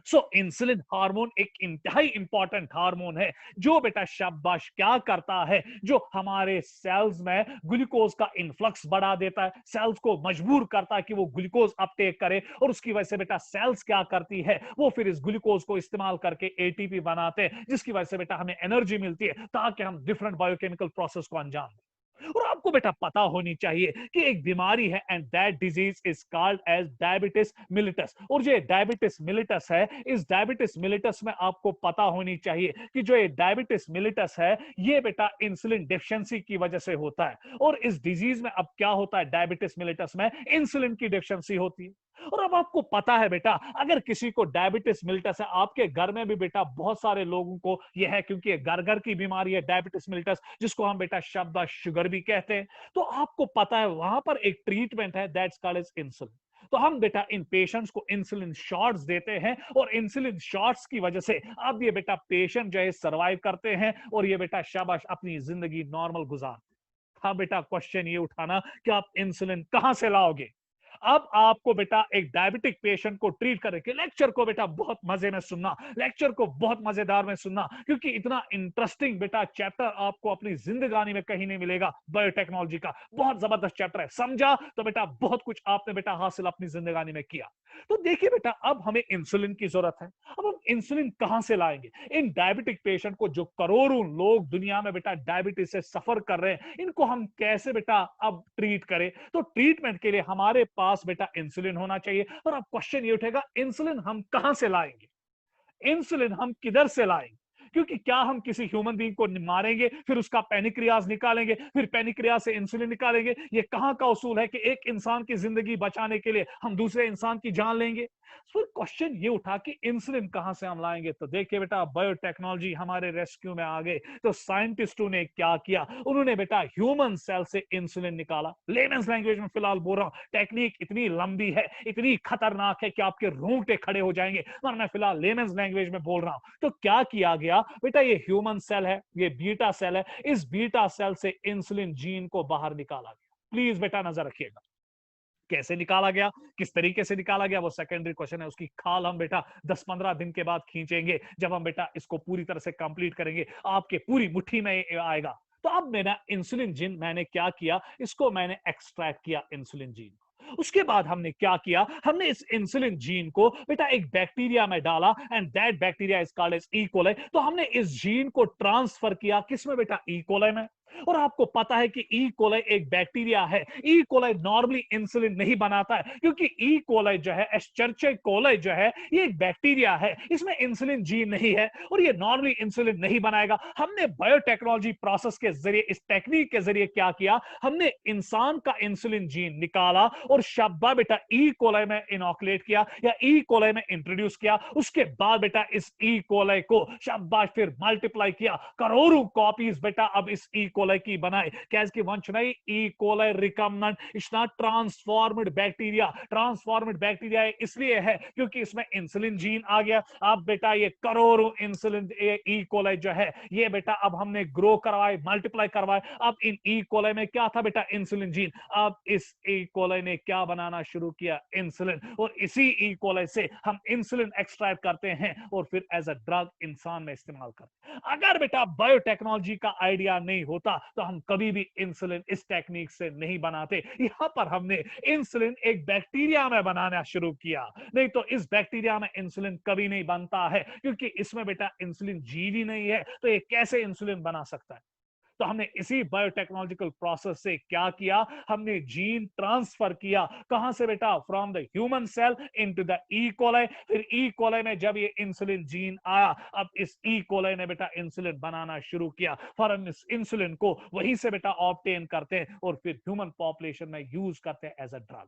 सो इंसुलिन हार्मोन एक इंतहाई इंपॉर्टेंट हार्मोन है जो बेटा शाबाश क्या करता है, जो हमारे सेल्स में ग्लूकोज का इन्फ्लक्स बढ़ा देता है, सेल्स को मजबूर करता है कि वो ग्लूकोज अपटेक करे, और उसकी वजह से बेटा सेल्स क्या करती है, वो फिर इस ग्लूकोज को इस्तेमाल करके एटीपी बनाते हैं, जिसकी वजह से बेटा हमें एनर्जी मिलती है ताकि हम डिफरेंट बायोकेमिकल प्रोसेस को अंजाम दें। और आपको बेटा पता होनी चाहिए कि एक बीमारी है and that disease is called as diabetes mellitus. और जो डायबिटिस मिलिटस है, इस डायबिटिस मिलिटस में आपको पता होनी चाहिए कि जो ये डायबिटिस मिलिटस है, ये बेटा इंसुलिन डेफिशिएंसी की वजह से होता है। और इस डिजीज में अब क्या होता है, डायबिटिस मिलिटस में इंसुलिन की डेफिशिएंसी होती है। और अब आपको पता है बेटा, अगर किसी को डायबिटिस मिलिटस है, आपके घर में भी बेटा बहुत सारे लोगों को यह है, क्योंकि ये घर घर की बीमारी है डायबिटिस मिलिटस, जिसको हम बेटा शब्द शुगर भी कहते हैं। तो आपको पता है वहां पर एक ट्रीटमेंट है दैट्स कॉल्ड एज इंसुलिन। तो हम बेटा इन पेशेंट्स को इंसुलिन शॉट्स देते हैं, और इंसुलिन शॉट्स की वजह से अब ये बेटा पेशेंट जो है सर्वाइव करते हैं, और ये बेटा शाबाश अपनी जिंदगी नॉर्मल गुजारते। हाँ बेटा, क्वेश्चन ये उठाना कि आप इंसुलिन कहां से लाओगे। अब आपको बेटा एक डायबिटिक पेशेंट को ट्रीट करके, लेक्चर को बेटा बहुत मजे में सुनना, लेक्चर को बहुत मजेदार में सुनना, क्योंकि इतना इंटरेस्टिंग बेटा चैप्टर आपको अपनी जिंदगानी में कहीं नहीं मिलेगा। बायोटेक्नोलॉजी का बहुत जबरदस्त चैप्टर है, समझा तो बेटा बहुत कुछ आपने बेटा हासिल अपनी जिंदगानी में किया। तो देखिए बेटा, अब हमें इंसुलिन की जरूरत है। अब हम इंसुलिन कहां से लाएंगे इन डायबिटिक पेशेंट को, जो करोड़ों लोग दुनिया में बेटा डायबिटीज से सफर कर रहे हैं, इनको हम कैसे बेटा अब ट्रीट करें। तो ट्रीटमेंट के लिए हमारे पास बेटा इंसुलिन होना चाहिए। और अब क्वेश्चन ये उठेगा, इंसुलिन हम कहां से लाएंगे, इंसुलिन हम किधर से लाएंगे। क्योंकि क्या हम किसी ह्यूमन बीइंग को मारेंगे, फिर उसका पेनिक्रियाज निकालेंगे, फिर पेनिक्रियाज से इंसुलिन निकालेंगे, ये कहां का उसूल है कि एक इंसान की जिंदगी बचाने के लिए हम दूसरे इंसान की जान लेंगे। फिर क्वेश्चन ये उठा कि इंसुलिन कहां से हम लाएंगे। तो देखिए बेटा, बायोटेक्नोलॉजी हमारे रेस्क्यू में आ गए। तो साइंटिस्टों ने क्या किया, उन्होंने बेटा ह्यूमन सेल से इंसुलिन निकाला। लेमेंस लैंग्वेज में फिलहाल बोल रहा हूं, टेक्निक इतनी लंबी है, इतनी खतरनाक है कि आपके रोंगटे खड़े हो जाएंगे, मगर मैं फिलहाल लेमेंस लैंग्वेज में बोल रहा हूं। तो क्या किया गया बेटा, ये ह्यूमन सेल है, ये बीटा सेल है, इस बीटा सेल से इंसुलिन जीन को बाहर निकाला गया। प्लीज बेटा नजर रखिएगा, कैसे निकाला गया, किस तरीके से निकाला गया, वो सेकेंडरी क्वेश्चन है। उसकी खाल हम बेटा 10-15 दिन के बाद खींचेंगे, जब हम बेटा इसको पूरी तरह से कंप्लीट करेंगे, आपके पूरी मुट्ठी में आएगा। तो अब मेरा इंसुलिन जीन मैंने क्या किया, इसको मैंने एक्सट्रैक्ट किया इंसुलिन जीन। उसके बाद हमने क्या किया, हमने इस इंसुलिन जीन को बेटा एक बैक्टीरिया में डाला, and that bacteria is called as E coli. तो हमने इस जीन को ट्रांसफर किया किसमें बेटा, ई कोलाई में। और आपको पता है कि ई कोलाई एक बैक्टीरिया है। ई कोलाई नॉर्मली इंसुलिन नहीं बनाता है, क्योंकि ई कोलाई जो है, एस्चेरिचिया कोलाई जो है, ये एक बैक्टीरिया है, इसमें इंसुलिन जीन नहीं है, और ये नॉर्मली इंसुलिन नहीं बनाएगा। हमने बायोटेक्नोलॉजी प्रोसेस के जरिए, इस टेक्निक के जरिए क्या किया, हमने इंसान का इंसुलिन जीन निकाला और शाबा बेटा ई कोलाई में इनोकुलेट किया, या ई कोलाई में इंट्रोड्यूस किया। उसके बाद बेटा इस ई कोलाई को शाबाश फिर मल्टीप्लाई किया, करोड़ों कॉपीज बेटा अब इस ई कोलाई की बनाए। कैसे वंशनाई ई कोलाई रिकम्बेंट, इतना ट्रांसफॉर्म्ड बैक्टीरिया। ट्रांसफॉर्म्ड बैक्टीरिया इसलिए है क्योंकि इसमें इंसुलिन जीन आ गया। अब बेटा ये करोड़ों इंसुलिन ई कोलाई जो है, ये बेटा अब हमने ग्रो करवाए, मल्टीप्लाई करवाए। अब इन ई कोलाई में क्या था बेटा, इंसुलिन जीन। अब इस ई कोलाई ने क्या बनाना शुरू किया, इंसुलिन। और इसी ई कोलाई से हम इंसुलिन एक्सट्रैक्ट करते हैं और फिर एज अ ड्रग इंसान में इस्तेमाल करते हैं। अगर बेटा बायोटेक्नोलॉजी का आइडिया नहीं होता तो हम कभी भी इंसुलिन इस टेक्निक से नहीं बनाते। यहां पर हमने इंसुलिन एक बैक्टीरिया में बनाना शुरू किया, नहीं तो इस बैक्टीरिया में इंसुलिन कभी नहीं बनता है, क्योंकि इसमें बेटा इंसुलिन जीन ही नहीं है, तो ये कैसे इंसुलिन बना सकता है। तो हमने इसी बायोटेक्नोलॉजिकल प्रोसेस से क्या किया, हमने जीन ट्रांसफर किया। कहां से बेटा, from the human cell into the E coli. फिर ई कोलाई में जब ये इंसुलिन जीन आया, अब इस ई कोलाई ने बेटा इंसुलिन बनाना शुरू किया। फिर हम इस इंसुलिन को वहीं से बेटा ऑब्टेन करते हैं और फिर ह्यूमन पॉपुलेशन में यूज करते हैं एज अ ड्रग।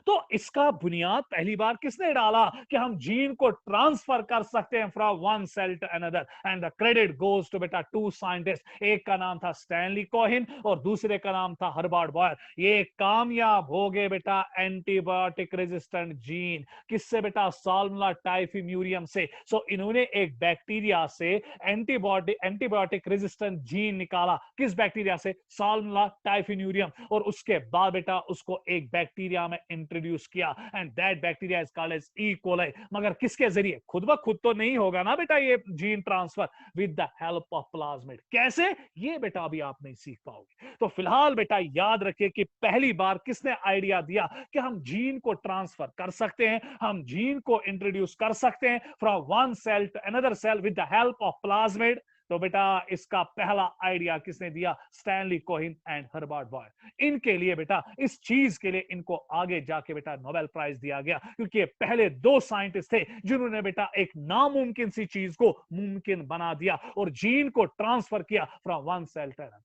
तो इसका बुनियाद पहली बार किसने डाला कि हम जीन को ट्रांसफर कर सकते हैं from one cell to another, and the credit goes to बेटा टू साइंटिस्ट। एक का नाम था स्टैनली कोहिन और दूसरे का नाम था हर्बर्ट बॉयर। ये कामयाब हो गए बेटा एंटीबायोटिक रेजिस्टेंट जीन, किससे बेटा, साल्मोनेला टाइफिम्यूरियम से। सो इन्होंने एक बैक्टीरिया से एंटीबायोटिक रेजिस्टेंट जीन निकाला। किस बैक्टीरिया से, साल्मोनेला टाइफिम्यूरियम। और उसके बाद बेटा उसको एक बैक्टीरिया में इंट्रोड्यूस किया and that bacteria is called as E coli. मगर किसके जरिए? खुद ब खुद तो नहीं होगा ना बेटा ये gene transfer, with the help of plasmid. कैसे? ये बेटा अभी आप नहीं सीख पाओगे। तो फिलहाल बेटा याद रखिए कि पहली बार किसने आइडिया दिया कि हम जीन को ट्रांसफर कर सकते हैं, हम जीन को इंट्रोड्यूस कर सकते हैं from one cell to another cell with the help of plasmid. तो बेटा इसका पहला आइडिया किसने दिया? Stanley Cohen and Herbert Boyer. इनके लिए बेटा, इस चीज के लिए इनको आगे जाके बेटा नोबेल प्राइज दिया गया, क्योंकि ये पहले दो साइंटिस्ट थे जिन्होंने बेटा एक नामुमकिन सी चीज को मुमकिन बना दिया और जीन को ट्रांसफर किया from one cell to another.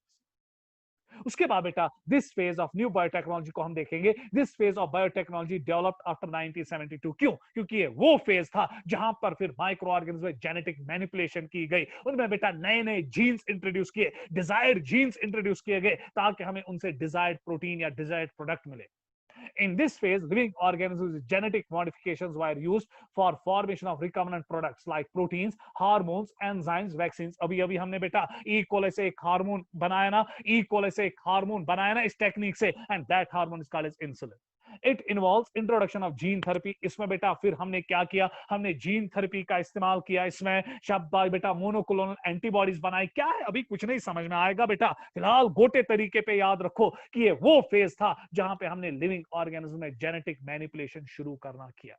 उसके बाद बेटा this phase of new biotechnology को हम देखेंगे। This phase of biotechnology developed after 1972। क्यों? क्योंकि ये वो फेज था जहां पर फिर माइक्रो ऑर्गेनिज्म में जेनेटिक मैनिपुलेशन की गई, उनमें बेटा नए नए जीन्स इंट्रोड्यूस किए, डिजायर्ड जीन्स इंट्रोड्यूस किए गए ताकि हमें उनसे डिजायर्ड प्रोटीन या डिजायर्ड प्रोडक्ट मिले। In this phase, living organisms with genetic modifications were used for formation of recombinant products like proteins, hormones, enzymes, vaccines. अभी अभी हमने बेटा ई कोले से एक हार्मोन बनाया ना, ई कोले से एक हार्मोन बनाया ना इस टेक्निक से, and that hormone is called as insulin. It involves introduction of gene therapy. इसमें बेटा फिर हमने क्या किया? हमने जीन थेरेपी का इस्तेमाल किया। इसमें शाबाश बेटा मोनोक्लोनल एंटीबॉडीज बनाई। क्या है? अभी कुछ नहीं समझ में आएगा बेटा, फिलहाल गोटे तरीके पे याद रखो कि ये वो फेज था जहां पे हमने लिविंग ऑर्गेनिज्म में जेनेटिक मैनिपुलेशन शुरू करना किया,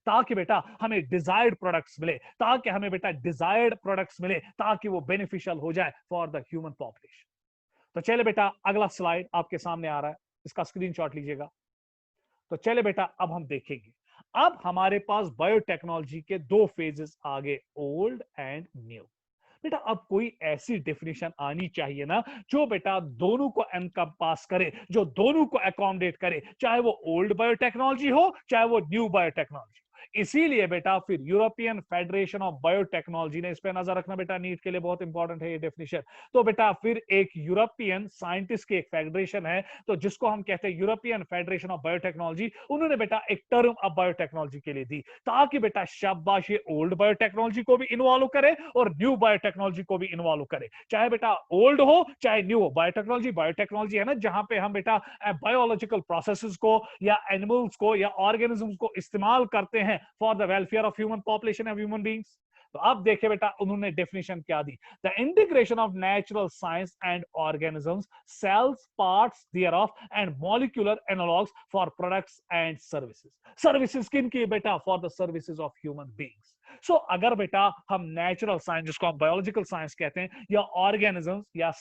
ताकि बेटा हमें डिजायर्ड प्रोडक्ट्स मिले, ताकि हमें बेटा डिजायर्ड प्रोडक्ट्स मिले, ताकि वो बेनिफिशियल हो जाए फॉर द ह्यूमन पॉपुलेशन। तो चले बेटा अगला स्लाइड आपके सामने आ रहा है, इसका स्क्रीनशॉट लीजिएगा। तो चले बेटा अब हम देखेंगे, अब हमारे पास बायोटेक्नोलॉजी के दो फेजेस आ गए, ओल्ड एंड न्यू। बेटा अब कोई ऐसी डेफिनेशन आनी चाहिए ना जो बेटा दोनों को एनकम्पास करे, जो दोनों को अकोमोडेट करे, चाहे वो ओल्ड बायोटेक्नोलॉजी हो चाहे वो न्यू बायोटेक्नोलॉजी। इसीलिए बेटा फिर यूरोपियन फेडरेशन ऑफ बायोटेक्नोलॉजी ने, इस पे नजर रखना बेटा, नीट के लिए बहुत इंपॉर्टेंट है ये डेफिनेशन। तो बेटा फिर एक यूरोपियन साइंटिस्ट की एक फेडरेशन है, तो जिसको हम कहते हैं यूरोपियन फेडरेशन ऑफ बायोटेक्नोलॉजी, उन्होंने बेटा एक टर्म अब बायोटेक्नोलॉजी के लिए दी, ताकि बेटा शाबाश ये ओल्ड बायोटेक्नोलॉजी को भी इन्वॉल्व करे और न्यू बायोटेक्नोलॉजी को भी इन्वॉल्व करे। चाहे बेटा ओल्ड हो चाहे न्यू हो, बायोटेक्नोलॉजी बायोटेक्नोलॉजी है ना जहां पे हम बेटा बायोलॉजिकल प्रोसेसेस को या एनिमल्स को या ऑर्गेनिजम्स को इस्तेमाल करते हैं for the welfare of human population of human beings. तो अब देखिए बेटा उन्होंने डेफिनेशन क्या दी, the integration of natural science and organisms, cells, parts thereof and molecular analogues for products and services. Services किन की बेटा? For the services of human beings. So अगर बेटा हम नेचुरल साइंस, जिसको हम बायोलॉजिकल साइंस कहते हैं, या ऑर्गेनिजम्स या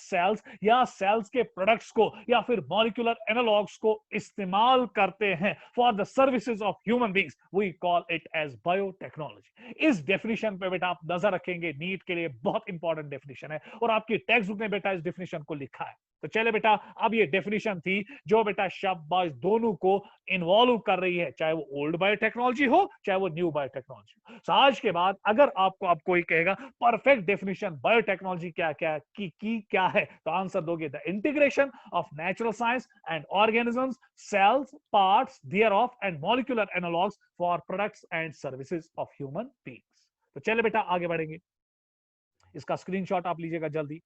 सेल्स के प्रोडक्ट्स को या फिर मॉलिक्यूलर एनालॉग्स को इस्तेमाल करते हैं for the services of human beings, we call it as biotechnology. इस डेफिनेशन पे बेटा आप नजर रखेंगे, नीट के लिए बहुत इंपॉर्टेंट डेफिनेशन है और आपकी टेक्स्ट बुक में बेटा इस डेफिनेशन को लिखा है। तो चले बेटा अब ये डेफिनेशन थी जो बेटा शाबाश दोनों को इन्वॉल्व कर रही है, चाहे वो ओल्ड बायोटेक्नोलॉजी हो चाहे वो न्यू बायोटेक्नोलॉजी। तो आज के बाद अगर आपको अब कोई कहेगा परफेक्ट डेफिनेशन बायोटेक्नोलॉजी क्या क्या क्या है, तो आंसर दोगे the integration of natural science and organisms, cells, parts thereof and molecular analogues for products and services of human beings. तो चले बेटा आगे बढ़ेंगे, इसका स्क्रीनशॉट आप लीजिएगा जल्दी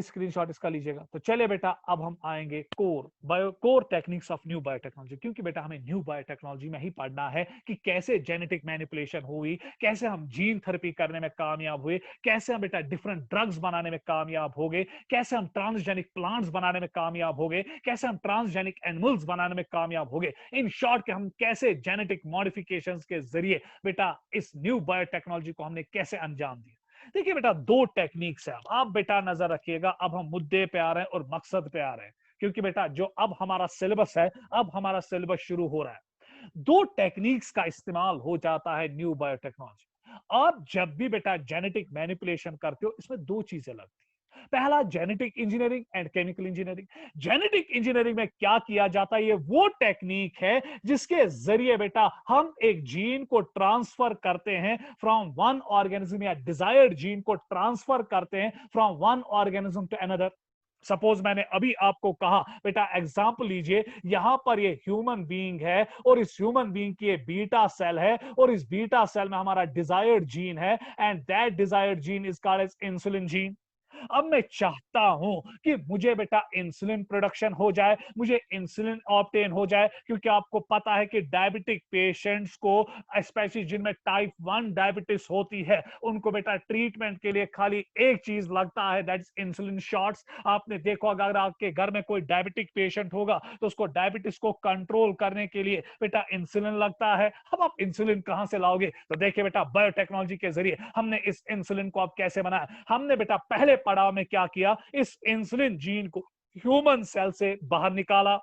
स्क्रीनशॉट इसका लीजिएगा। तो चले बेटा अब हम आएंगे core techniques of new biotechnology, क्योंकि बेटा हमें न्यू बायोटेक्नोलॉजी में ही पढ़ना है कि कैसे जेनेटिक मैनिपुलेशन हुई, कैसे हम जीन थेरेपी करने में कामयाब हुए, कैसे हम बेटा डिफरेंट ड्रग्स बनाने में कामयाब हो गए, कैसे हम ट्रांसजेनिक प्लांट्स बनाने में कामयाब हो गए, कैसे हम ट्रांसजेनिक एनिमल्स बनाने में कामयाब हो गए। इन शॉर्ट के हम कैसे जेनेटिक मॉडिफिकेशंस के जरिए बेटा इस न्यू बायोटेक्नोलॉजी को हमने कैसे अंजाम दिया। देखिए बेटा दो टेक्निक्स है, आप बेटा नजर रखिएगा, अब हम मुद्दे पे आ रहे हैं और मकसद पे आ रहे हैं, क्योंकि बेटा जो अब हमारा सिलेबस है, अब हमारा सिलेबस शुरू हो रहा है। दो टेक्निक्स का इस्तेमाल हो जाता है न्यू बायोटेक्नोलॉजी। आप जब भी बेटा जेनेटिक मैनिपुलेशन करते हो, इसमें दो चीजें लगती है, पहला genetic engineering and chemical engineering. Genetic engineering में क्या किया जाता है, ये वो टेक्निक है जिसके जरिए बेटा हम एक जीन को ट्रांसफर करते हैं फ्रॉम वन ऑर्गेनिज्म, या डिजायर्ड जीन को ट्रांसफर करते हैं from one organism to another. Suppose मैंने अभी आपको कहा बेटा एग्जांपल लीजिए, यहां पर ये ह्यूमन बीइंग है और इस ह्यूमन बीइंग की ये बीटा सेल है और इस बीटा सेल में हमारा डिजायर्ड जीन है and that desired gene is called as insulin gene. अब मैं चाहता हूं कि मुझे बेटा इंसुलिन प्रोडक्शन हो जाए, मुझे इंसुलिन ऑब्टेन हो जाए, क्योंकि आपको पता है कि डायबिटिक पेशेंट्स को, स्पेशली जिनमें टाइप 1 डायबिटीज होती है, उनको बेटा ट्रीटमेंट के लिए खाली एक चीज लगता है, दैट इज इंसुलिन शॉट्स। आपने देखो अगर आपके घर में कोई डायबिटिक पेशेंट होगा तो उसको डायबिटीज को कंट्रोल करने के लिए बेटा इंसुलिन लगता है। अब आप इंसुलिन कहां से लाओगे? तो देखिए बेटा, बायोटेक्नोलॉजी के जरिए हमने इस इंसुलिन को अब कैसे बनाया। हमने बेटा पहले पड़ाव में क्या किया, इस इंसुलिन जीन को ह्यूमन सेल से बाहर निकाला।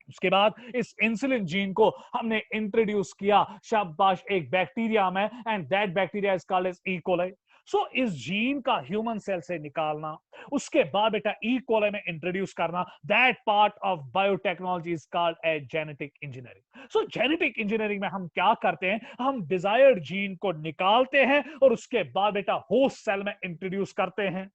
उसके बाद इस इंसुलिन जीन को हमने इंट्रोड्यूस किया शाबाश एक बैक्टीरिया में, and that bacteria is called as E coli. So इस जीन का ह्यूमन सेल से निकालना, उसके बाद बेटा ई कोलाई में इंट्रोड्यूस करना, that part of biotechnology is called as genetic engineering. So genetic engineering में हम क्या करते हैं, हम डिजायर्ड जीन को निकालते हैं और उसके बाद बेटा होस्ट सेल में इंट्रोड्यूस करते हैं।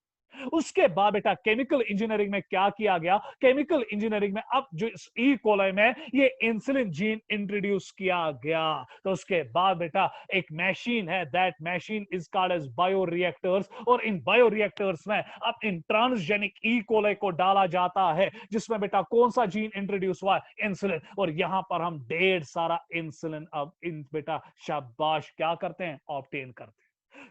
उसके बाद बेटा केमिकल इंजीनियरिंग में क्या किया गया, केमिकल इंजीनियरिंग में अब जो ई कोलाई में ये इंसुलिन जीन इंट्रोड्यूस किया गया, तो उसके बाद बेटा एक मशीन है, that machine is called as bioreactors, और इन बायोरिएक्टर्स में अब इन ट्रांसजेनिक ई कोलाई को डाला जाता है, जिसमें बेटा कौन सा जीन इंट्रोड्यूस हुआ, इंसुलिन। और यहां पर हम ढेर सारा इंसुलिन अब इन बेटा शाबाश क्या करते हैं, ऑब्टेन करते हैं।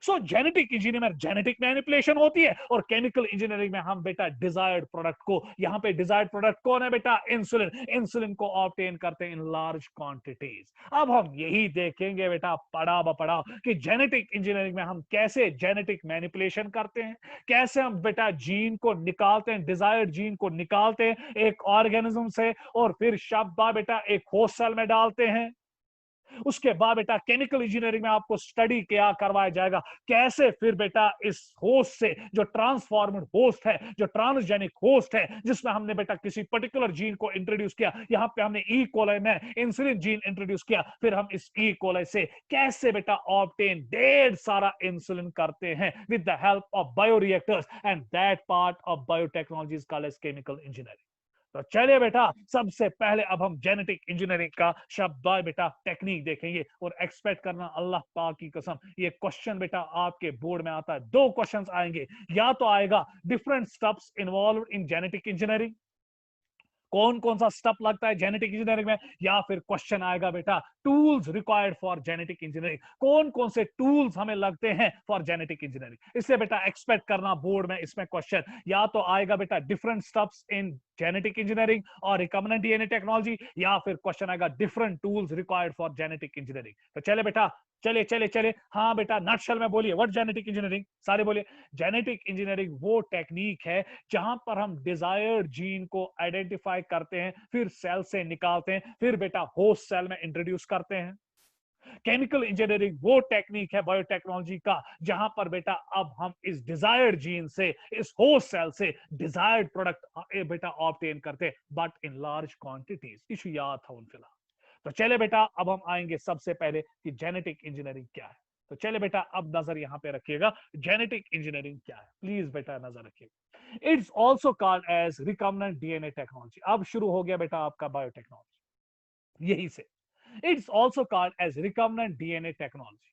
सो जेनेटिक इंजीनियरिंग में जेनेटिक मैनिपुलेशन होती है, और केमिकल इंजीनियरिंग में हम बेटा डिजायर्ड प्रोडक्ट को, यहां पे डिजायर्ड प्रोडक्ट कौन है बेटा, इंसुलिन, इंसुलिन को ऑब्टेन करते हैं इन लार्ज क्वांटिटीज। अब हम यही देखेंगे बेटा पड़ाव पड़ाव कि जेनेटिक इंजीनियरिंग में हम कैसे जेनेटिक मैनिपुलेशन करते हैं, कैसे हम बेटा जीन को निकालते हैं, डिजायर्ड जीन को निकालते हैं एक ऑर्गेनिज्म से, और फिर शाबा बेटा एक होस्ट सेल में डालते हैं। उसके बाद बेटा केमिकल इंजीनियरिंग में आपको स्टडी क्या करवाया जाएगा, कैसे फिर बेटा इस होस्ट से, जो ट्रांसफॉर्मड होस्ट है, जो ट्रांसजेनिक होस्ट है, जिसमें हमने बेटा किसी पर्टिकुलर जीन को इंट्रोड्यूस किया, यहां पे हमने ई कोलाई में इंसुलिन जीन इंट्रोड्यूस किया, फिर हम इस ई कोलाई से कैसे बेटा ऑब्टेन ढेर सारा इंसुलिन करते हैं with the help of bioreactors, and that part of biotechnology is called as chemical engineering. तो चलिए बेटा, सबसे पहले अब हम जेनेटिक इंजीनियरिंग का शब्द बेटा टेक्निक देखेंगे, और एक्सपेक्ट करना अल्लाह पाक की कसम, ये क्वेश्चन बेटा आपके बोर्ड में आता है, दो क्वेश्चंस आएंगे, या तो आएगा different steps involve in genetic engineering, कौन कौन सा स्टेप लगता है जेनेटिक इंजीनियरिंग में, या फिर क्वेश्चन आएगा बेटा tools required for genetic engineering, कौन कौन से टूल्स हमें लगते हैं फॉर जेनेटिक इंजीनियरिंग। इसलिए बेटा एक्सपेक्ट करना बोर्ड में इसमें क्वेश्चन या तो आएगा बेटा different steps in genetic engineering और रिकॉम्बिनेंट डीएनए टेक्नोलॉजी, या फिर क्वेश्चन आएगा different tools required for genetic engineering. तो चले बेटा, चले चले चले, हाँ बेटा नटशल में बोलिए, व्हाट जेनेटिक इंजीनियरिंग, सारे बोलिए। जेनेटिक इंजीनियरिंग वो टेक्निक है जहां पर हम डिजायर्ड जीन को आइडेंटिफाई करते हैं, फिर सेल से निकालते हैं, फिर बेटा होस्ट सेल में इंट्रोड्यूस करते हैं। केमिकल इंजीनियरिंग वो टेक्निक है बायोटेक्नोलॉजी का जहां पर बेटा अब हम इस डिजायर्ड जीन से, इस होस्ट सेल से डिजायर्ड प्रोडक्ट बेटा ऑब्टेन करते हैं, but in large quantities. Issue याद था उन फिलहाल। तो चले बेटा, अब हम आएंगे सबसे पहले कि जेनेटिक इंजीनियरिंग क्या है। तो चले बेटा, अब नजर यहां पे रखिएगा, जेनेटिक इंजीनियरिंग क्या है, प्लीज बेटा नजर रखिएगा। It's also called as recombinant DNA technology. अब शुरू हो गया बेटा आपका बायोटेक्नोलॉजी, यही से। It's also called as recombinant DNA technology,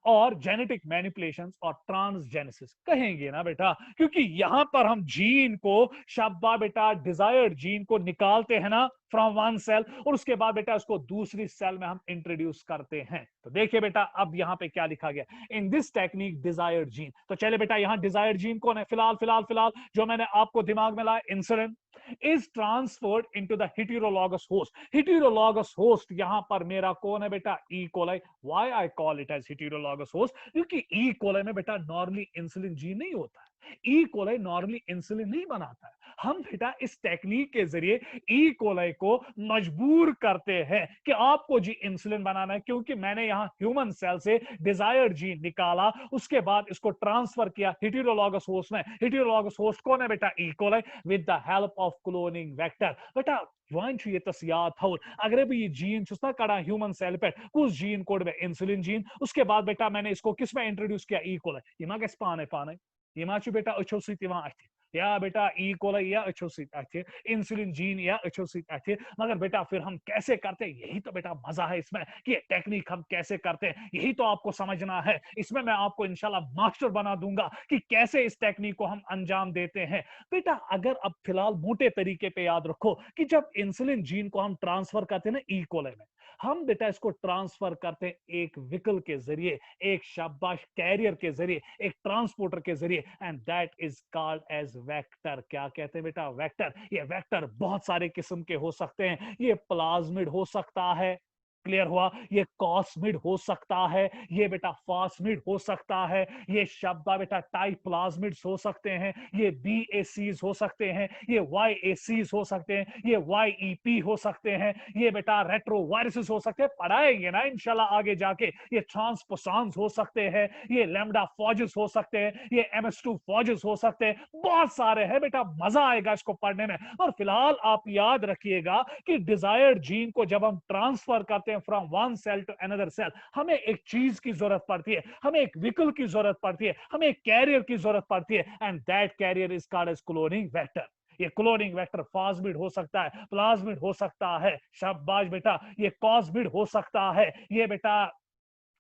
और जेनेटिक मैनिपुलेशंस और ट्रांसजेनेसिस कहेंगे ना बेटा, क्योंकि यहां पर हम जीन को, शाबा बेटा डिजायर्ड जीन को निकालते हैं ना फ्रॉम वन सेल, और उसके बाद बेटा उसको दूसरी सेल में हम इंट्रोड्यूस करते हैं। तो देखिए बेटा, अब यहां पे क्या लिखा गया, in this technique desired gene. तो चले बेटा, यहां डिजायर्ड जीन कौन है, फिलहाल फिलहाल फिलहाल जो मैंने आपको दिमाग में लाया, insulin is transferred into the heterologous host. Heterologous host यहां पर मेरा कौन है बेटा, E coli. Why I call it as heterologous host, क्योंकि ई कोलाई में बेटा नॉर्मली इंसुलिन जीन नहीं होता है, ई कोलाई नॉर्मली इंसुलिन नहीं बनाता है। हम बेटा इस टेक्निक के जरिए ई कोलाई को मजबूर करते हैं कि आपको जी इंसुलिन बनाना है, क्योंकि मैंने यहां ह्यूमन सेल से डिजायर्ड जीन निकाला, उसके बाद इसको ट्रांसफर किया हेटेरोलॉगस होस्ट में। हेटेरोलॉगस होस्ट कौन है बेटा, E coli, with the help of cloning vector. बेटा वन ये तसियात थोर अगर भी ये जीन ना कड़ा ह्यूमन सेल पे कुछ जीन कोड में इंसुलिन जीन, उसके बाद बेटा मैंने इसको किस में इंट्रोड्यूस किया, ई कोलाई। ये मा गस पाने पाने, ये मा बेटा अच्छो सत अथ। या बेटा ई कोलाई या अच्छो सीट इंसुलिन जीन या अच्छो सीट मगर बेटा फिर हम कैसे करते हैं, यही तो बेटा मजा है इसमें कि ये टेक्निक हम कैसे करते हैं, यही तो आपको समझना है। इसमें मैं आपको इंशाल्लाह मास्टर बना दूंगा कि कैसे इस टेक्निक को हम अंजाम देते हैं। बेटा अगर अब फिलहाल मोटे तरीके पे याद रखो कि जब इंसुलिन जीन को हम ट्रांसफर करते हैं ना ई कोलाई में, हम बेटा इसको ट्रांसफर करते हैं एक व्हीकल के जरिए, एक शाबाश कैरियर के जरिए, एक ट्रांसपोर्टर के जरिए, and that is called as vector. क्या कहते हैं बेटा? वेक्टर। ये वेक्टर बहुत सारे किस्म के हो सकते हैं। ये प्लाज्मिड हो सकता है, क्लियर हुआ? ये कॉस्मिड हो सकता है, ये बेटा फास्मिड हो सकता है, ये शब्दा बेटा टाइप्लाज्मिड्स हो सकते हैं, ये बीएसीज हो सकते हैं, ये वाईएसीज हो सकते हैं, ये वाईईपी हो सकते हैं, ये बेटा रेट्रोवायरसेस हो सकते हैं, पढ़ाएंगे ना इंशाल्लाह आगे जाके। ये ट्रांसपोसॉन्स हो सकते हैं, ये लैम्डा फॉजेस हो सकते हैं, ये एमएस2 फॉजेस हो सकते हैं, बहुत सारे हैं बेटा, मजा आएगा इसको पढ़ने में। और फिलहाल आप याद रखिएगा कि डिजायर्ड जीन को जब हम ट्रांसफर करते हैं from one cell to another cell, हमें एक चीज की जरूरत पड़ती है, हमें एक व्हीकल की जरूरत पड़ती है, हमें एक कैरियर की जरूरत पड़ती है, and that carrier is called as cloning vector. ये क्लोनिंग वेक्टर फास्मिड हो सकता है, प्लाज्मिड हो सकता है, शाबाश बेटा, ये कॉस्मिड हो सकता है, ये बेटा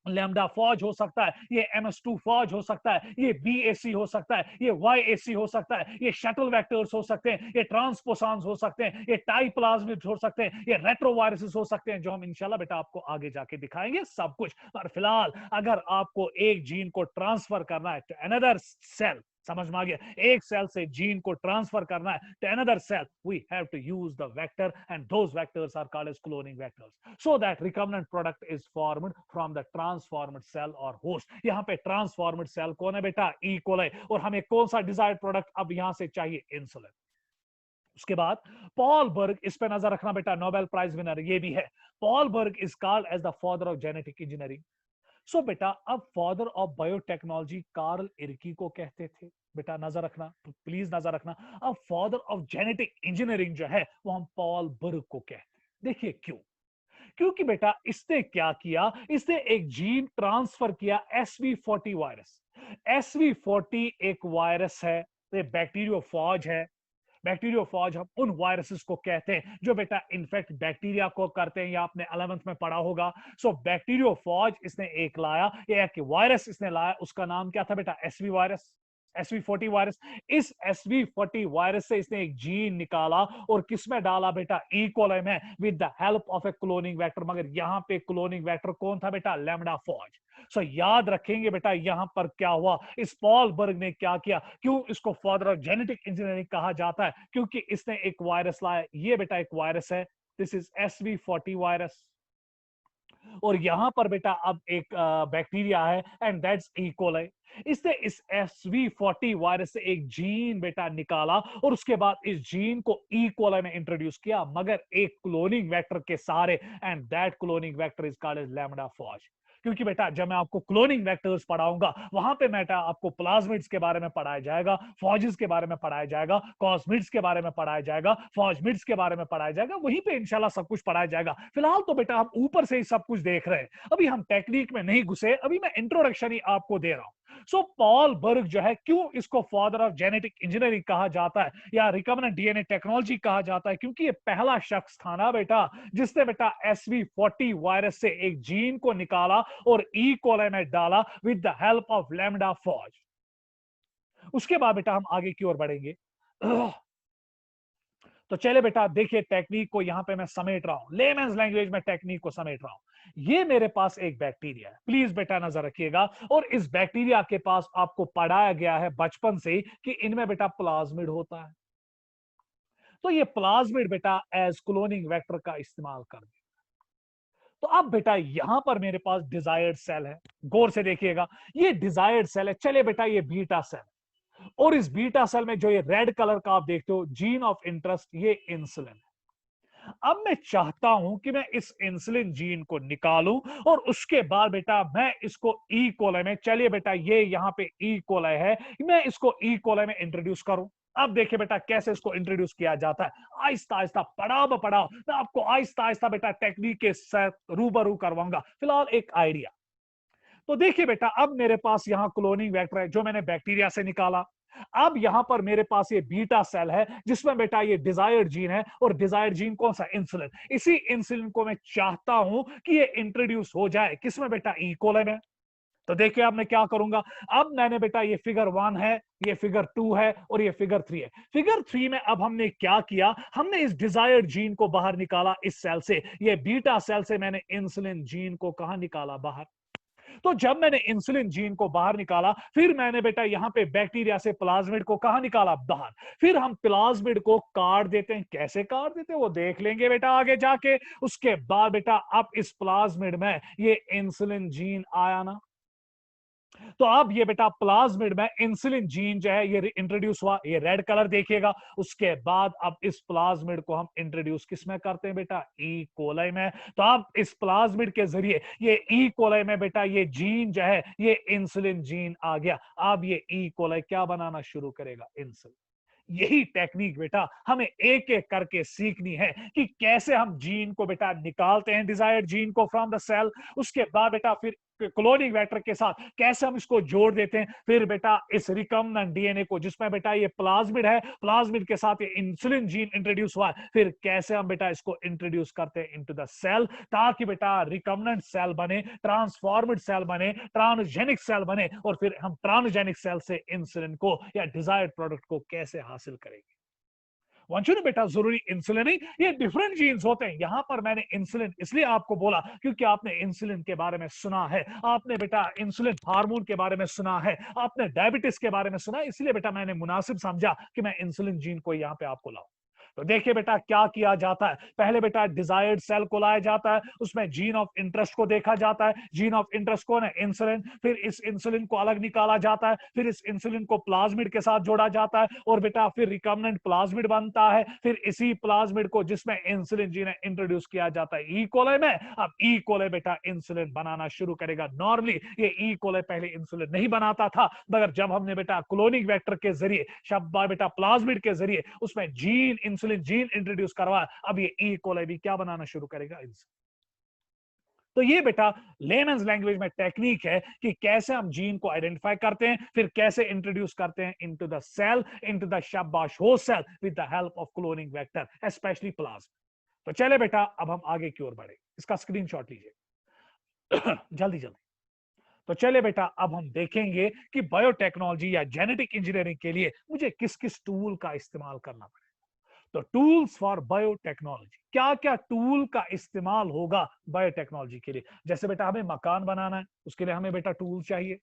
लैम्डा फॉज हो सकता है, ये एमएस2 फॉज हो सकता है, ये बीएसी हो सकता है, ये वाईएसी हो सकता है, ये शटल वेक्टर्स हो सकते हैं, ये ट्रांसपोसॉन्स हो सकते हैं, ये टाइप्लाज्मिड्स हो सकते हैं, ये रेट्रोवायरसेस हो सकते हैं, जो हम इंशाल्लाह बेटा आपको आगे जाके दिखाएंगे सब कुछ। पर फिलहाल अगर आपको एक जीन को ट्रांसफर करना है टू अनदर सेल, समझ में आ गया? एक सेल से जीन को ट्रांसफर करना है to another cell, we have to use the vector, and those vectors are called as cloning vectors, so that recombinant product is formed from the transformed cell और host. यहाँ पे transformed cell कौन है बेटा? E coli. और हमें कौन सा डिजायर्ड प्रोडक्ट अब यहां से चाहिए? इंसुलिन। उसके बाद पॉल बर्ग, इस पे नजर रखना बेटा, नोबेल प्राइज विनर ये भी है। Paul Berg is called as the father of genetic engineering. So बेटा अब father of biotechnology Karl Ereky को कहते थे। बेटा नजर रखना, प्लीज नजर रखना। अब फादर ऑफ जेनेटिक इंजीनियरिंग जो है वो हम पॉल बर्ग को कहते हैं। देखिए क्यों? क्योंकि बेटा इसने क्या किया, इसने एक जीन ट्रांसफर किया, SV40 वायरस। SV40 एक वायरस है, ये बैक्टीरियोफॉज है। बैक्टीरियोफॉज हम उन वायरसेस को कहते हैं जो बेटा इन्फेक्ट बैक्टीरिया को करते हैं, या आपने 11th में पढ़ा होगा। सो बैक्टीरियोफॉज इसने एक लाया, या एक वायरस इसने लाया, उसका नाम क्या था बेटा? SV virus, SV40 virus. इस SV40 वायरस से इसने एक जीन निकाला और किसमें डाला बेटा? ई कोलाई में, with the help of A cloning vector. मगर यहां पे क्लोनिंग वेक्टर कौन था बेटा? लैम्डा फॉज। सो याद रखेंगे बेटा यहां पर क्या हुआ, इस पॉल बर्ग ने क्या किया, क्यों इसको फादर ऑफ जेनेटिक इंजीनियरिंग कहा जाता है? क्योंकि इसने एक वायरस लाया, ये बेटा एक वायरस है, दिस इज SV40 वायरस। और यहां पर बेटा अब एक बैक्टीरिया है, एंड दैट्स ई कोलाई। इसने इस SV40 वायरस से एक जीन बेटा निकाला और उसके बाद इस जीन को ई कोलाई में इंट्रोड्यूस किया, मगर एक क्लोनिंग वेक्टर के सहारे, and that cloning vector is called as lambda phage. क्योंकि बेटा जब मैं आपको क्लोनिंग वेक्टर्स पढ़ाऊंगा, वहां पे बेटा आपको प्लाज्मिड्स के बारे में पढ़ाया जाएगा, फॉजेस के बारे में पढ़ाया जाएगा, कॉस्मिड्स के बारे में पढ़ाया जाएगा, फॉजमिड्स के बारे में पढ़ाया जाएगा, वहीं पे इंशाल्लाह सब कुछ पढ़ाया जाएगा। फिलहाल तो बेटा हम ऊपर से ही सब कुछ देख रहे हैं, अभी हम टेक्निक में नहीं घुसे, अभी मैं इंट्रोडक्शन ही आपको दे रहा हूं। सो पॉल बर्ग जो है, क्यों इसको फादर ऑफ जेनेटिक इंजीनियरिंग कहा जाता है या रिकम्बिनेंट डीएनए टेक्नोलॉजी कहा जाता है? क्योंकि ये पहला शख्स था ना बेटा जिसने बेटा SV40 वायरस से एक जीन को निकाला और ई कोलाई में डाला with the help of lambda phage. उसके बाद बेटा हम आगे की ओर बढ़ेंगे। तो चले बेटा देखिए, टेक्निक को यहां पे मैं समेट रहा हूं, लेमन्स लैंग्वेज में टेक्निक को समेट रहा हूं। ये मेरे पास एक बैक्टीरिया है, प्लीज बेटा नजर रखिएगा। और इस बैक्टीरिया के पास आपको पढ़ाया गया है बचपन से कि इनमें बेटा प्लाज्मिड होता है। तो ये प्लाज्मिड बेटा एज क्लोनिंग वेक्टर का इस्तेमाल कर दे। तो अब बेटा यहां पर मेरे पास डिजायर्ड सेल है, गौर से देखिएगा, ये डिजायर्ड सेल है। चले बेटा ये बीटा सेल, और इस बीटा सेल में जो ये रेड कलर का आप देखते हो जीन ऑफ इंटरेस्ट, ये इंसुलिन है। अब मैं चाहता हूं कि मैं इस इंसुलिन जीन को निकालूं और उसके बाद बेटा मैं इसको ई कोलाई में, चलिए बेटा ये यहां पे ई कोलाई है, मैं इसको ई कोलाई में इंट्रोड्यूस करूं। अब देखिए बेटा कैसे इसको इंट्रोड्यूस किया जाता है, आहिस्ता आहिस्ता पड़ाव ब पड़ाव मैं आपको आहिस्ता आहिस्ता बेटा टेक्निक के साथ रूबरू करवाऊंगा। फिलहाल एक आइडिया। तो देखिए बेटा अब मेरे पास यहां क्लोनिंग वेक्टर है जो मैंने बैक्टीरिया से निकाला। अब यहां पर मेरे पास ये बीटा सेल है जिसमें बेटा ये डिजायर्ड जीन है, और डिजायर्ड जीन कौन सा? इंसुलिन। इसी इंसुलिन को मैं चाहता हूं कि ये इंट्रोड्यूस हो जाए किसमें बेटा? ई कोलाई में। तो देखिए अब मैं क्या करूंगा। अब मैंने बेटा ये फिगर 1 है, ये फिगर 2 है, और ये फिगर 3 है। फिगर 3 में अब हमने क्या किया, हमने इस डिजायर्ड जीन को बाहर निकाला इस सेल से, ये बीटा सेल से मैंने इंसुलिन जीन को कहां निकाला? बाहर। तो जब मैंने इंसुलिन जीन को बाहर निकाला, फिर मैंने बेटा यहां पे बैक्टीरिया से प्लाज्मिड को कहां निकाला? बाहर। फिर हम प्लाज्मिड को काट देते हैं। कैसे काट देते हैं वो देख लेंगे बेटा आगे जाके। उसके बाद बेटा अब इस प्लाज्मिड में ये इंसुलिन जीन आया ना, तो अब ये बेटा प्लाज्मिड में इंसुलिन जीन जो है ये इंट्रोड्यूस हुआ, ये रेड कलर देखिएगा। उसके बाद अब इस प्लाज्मिड को हम इंट्रोड्यूस किस में करते हैं बेटा? ई कोलाई में। तो अब इस प्लाज्मिड के जरिए ये ई कोलाई में बेटा ये जीन जो है ये इंसुलिन जीन आ गया। अब ये ई कोलाई क्या बनाना शुरू करेगा? इंसुलिन। यही टेक्निक बेटा हमें एक एक करके सीखनी है कि कैसे हम जीन को बेटा निकालते हैं, डिजायर्ड जीन को फ्रॉम द सेल। उसके बाद बेटा फिर क्लोनिंग वेक्टर के साथ कैसे हम इसको जोड़ देते हैं। फिर बेटा इस रिकम्बेंट डीएनए को, जिसमें बेटा ये प्लाज्मिड है, प्लाज्मिड के साथ ये इंसुलिन जीन इंट्रोड्यूस हुआ है, फिर कैसे हम बेटा इसको इंट्रोड्यूस करते हैं इनटू द सेल, ताकि बेटा रिकम्बेंट सेल बने, ट्रांसफॉर्म्ड सेल बने, ट्रांसजेनिक सेल बने, और फिर हम ट्रांसजेनिक सेल से इंसुलिन को या डिजायर्ड प्रोडक्ट को कैसे हासिल करेंगे। वांछनीय बेटा जरूरी इंसुलिन नहीं, ये डिफरेंट जीन्स होते हैं। यहां पर मैंने इंसुलिन इसलिए आपको बोला क्योंकि आपने इंसुलिन के बारे में सुना है, आपने बेटा इंसुलिन हार्मोन के बारे में सुना है, आपने डायबिटीज के बारे में सुना है, इसलिए बेटा मैंने मुनासिब समझा कि मैं इंसुलिन जीन को यहां पे आपको लाऊं। तो देखिए बेटा क्या किया जाता है। पहले बेटा डिजायर्ड सेल को लाया जाता है, उसमें जीन ऑफ इंटरेस्ट को देखा जाता है। जीन ऑफ इंटरेस्ट कौन है? इंसुलिन। फिर इस इंसुलिन को अलग निकाला जाता है, फिर इस इंसुलिन को प्लाज्मिड के साथ जोड़ा जाता है, और बेटा फिर रिकम्बेंट प्लाज्मिड बनता है। फिर इसी प्लाज्मिड को जिसमें इंसुलिन जीन है इंट्रोड्यूस किया जाता है ई कोलाई में। अब ई कोलाई बेटा इंसुलिन बनाना शुरू करेगा। नॉर्मली ये ई कोलाई पहले इंसुलिन नहीं बनाता था, मगर जब हमने बेटा क्लोनिंग वेक्टर के जरिए, शब्बा बेटा प्लाज्मिड के जरिए उसमें जीन इंसुलिन जीन इंट्रोड्यूस करवाया, अब ये ई कोलाई भी क्या बनाना शुरू करेगा? इंसुलिन। तो ये बेटा लेमन्स लैंग्वेज में टेक्निक है कि कैसे हम जीन को आइडेंटिफाई करते हैं, फिर कैसे इंट्रोड्यूस करते हैं into the cell, into the शाबाश host cell with the help of cloning vector specially plasma. तो चले बेटा अब हम आगे की ओर बढ़े, इसका स्क्रीनशॉट लीजिए जल्दी जल्दी। तो चले बेटा अब हम देखेंगे कि बायोटेक्नोलॉजी या जेनेटिक इंजीनियरिंग के लिए मुझे किस किस टूल का इस्तेमाल करना पड़ेगा। तो टूल्स फॉर बायोटेक्नोलॉजी, क्या क्या टूल का इस्तेमाल होगा बायोटेक्नोलॉजी के लिए। जैसे बेटा हमें मकान बनाना है, उसके लिए हमें बेटा टूल चाहिए।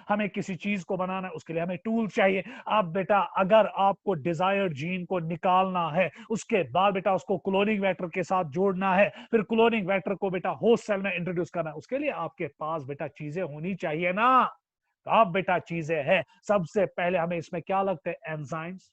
हमें किसी चीज को बनाना है, उसके लिए हमें टूल चाहिए। अब बेटा अगर आपको डिजायर्ड जीन को निकालना है, उसके बाद बेटा उसको क्लोनिंग वेक्टर के साथ जोड़ना है, फिर क्लोनिंग वेक्टर को बेटा होस्ट सेल में इंट्रोड्यूस करना है, उसके लिए आपके पास बेटा चीजें होनी चाहिए ना। तो अब बेटा चीजें हैं, सबसे पहले हमें इसमें क्या लगता है? एंजाइम्स।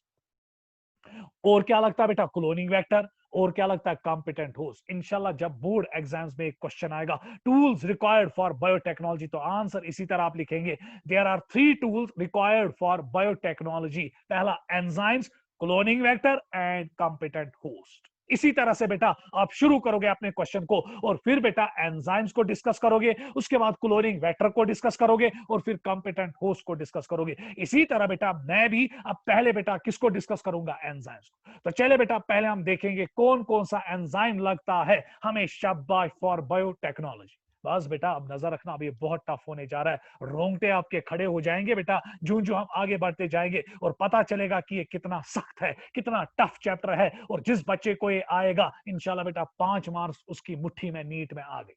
और क्या लगता है बेटा? Cloning vector. और क्या लगता है? Competent host. इंशाल्लाह जब बोर्ड एग्जाम्स में एक क्वेश्चन आएगा टूल्स रिक्वायर्ड फॉर बायोटेक्नोलॉजी, तो आंसर इसी तरह आप लिखेंगे, there are 3 tools required for biotechnology. पहला enzymes, cloning vector and competent host. इसी तरह से बेटा आप शुरू करोगे अपने क्वेश्चन को, और फिर बेटा एंजाइम्स को डिस्कस करोगे, उसके बाद क्लोनिंग वेक्टर को डिस्कस करोगे, और फिर कॉम्पिटेंट होस्ट को डिस्कस करोगे। इसी तरह बेटा मैं भी अब पहले बेटा किसको डिस्कस करूंगा? एंजाइम्स को। तो चले बेटा पहले हम देखेंगे कौन कौन सा एंजाइम लगता है हमें शाबाश फॉर बायोटेक्नोलॉजी। बस बेटा अब नजर रखना, अब ये बहुत टफ होने जा रहा है, रोंगटे आपके खड़े हो जाएंगे बेटा जो जो हम आगे बढ़ते जाएंगे, और पता चलेगा कि ये कितना सख्त है, कितना टफ चैप्टर है, और जिस बच्चे को ये आएगा इंशाल्लाह बेटा 5 मार्क्स उसकी मुट्ठी में नीट में आ गए।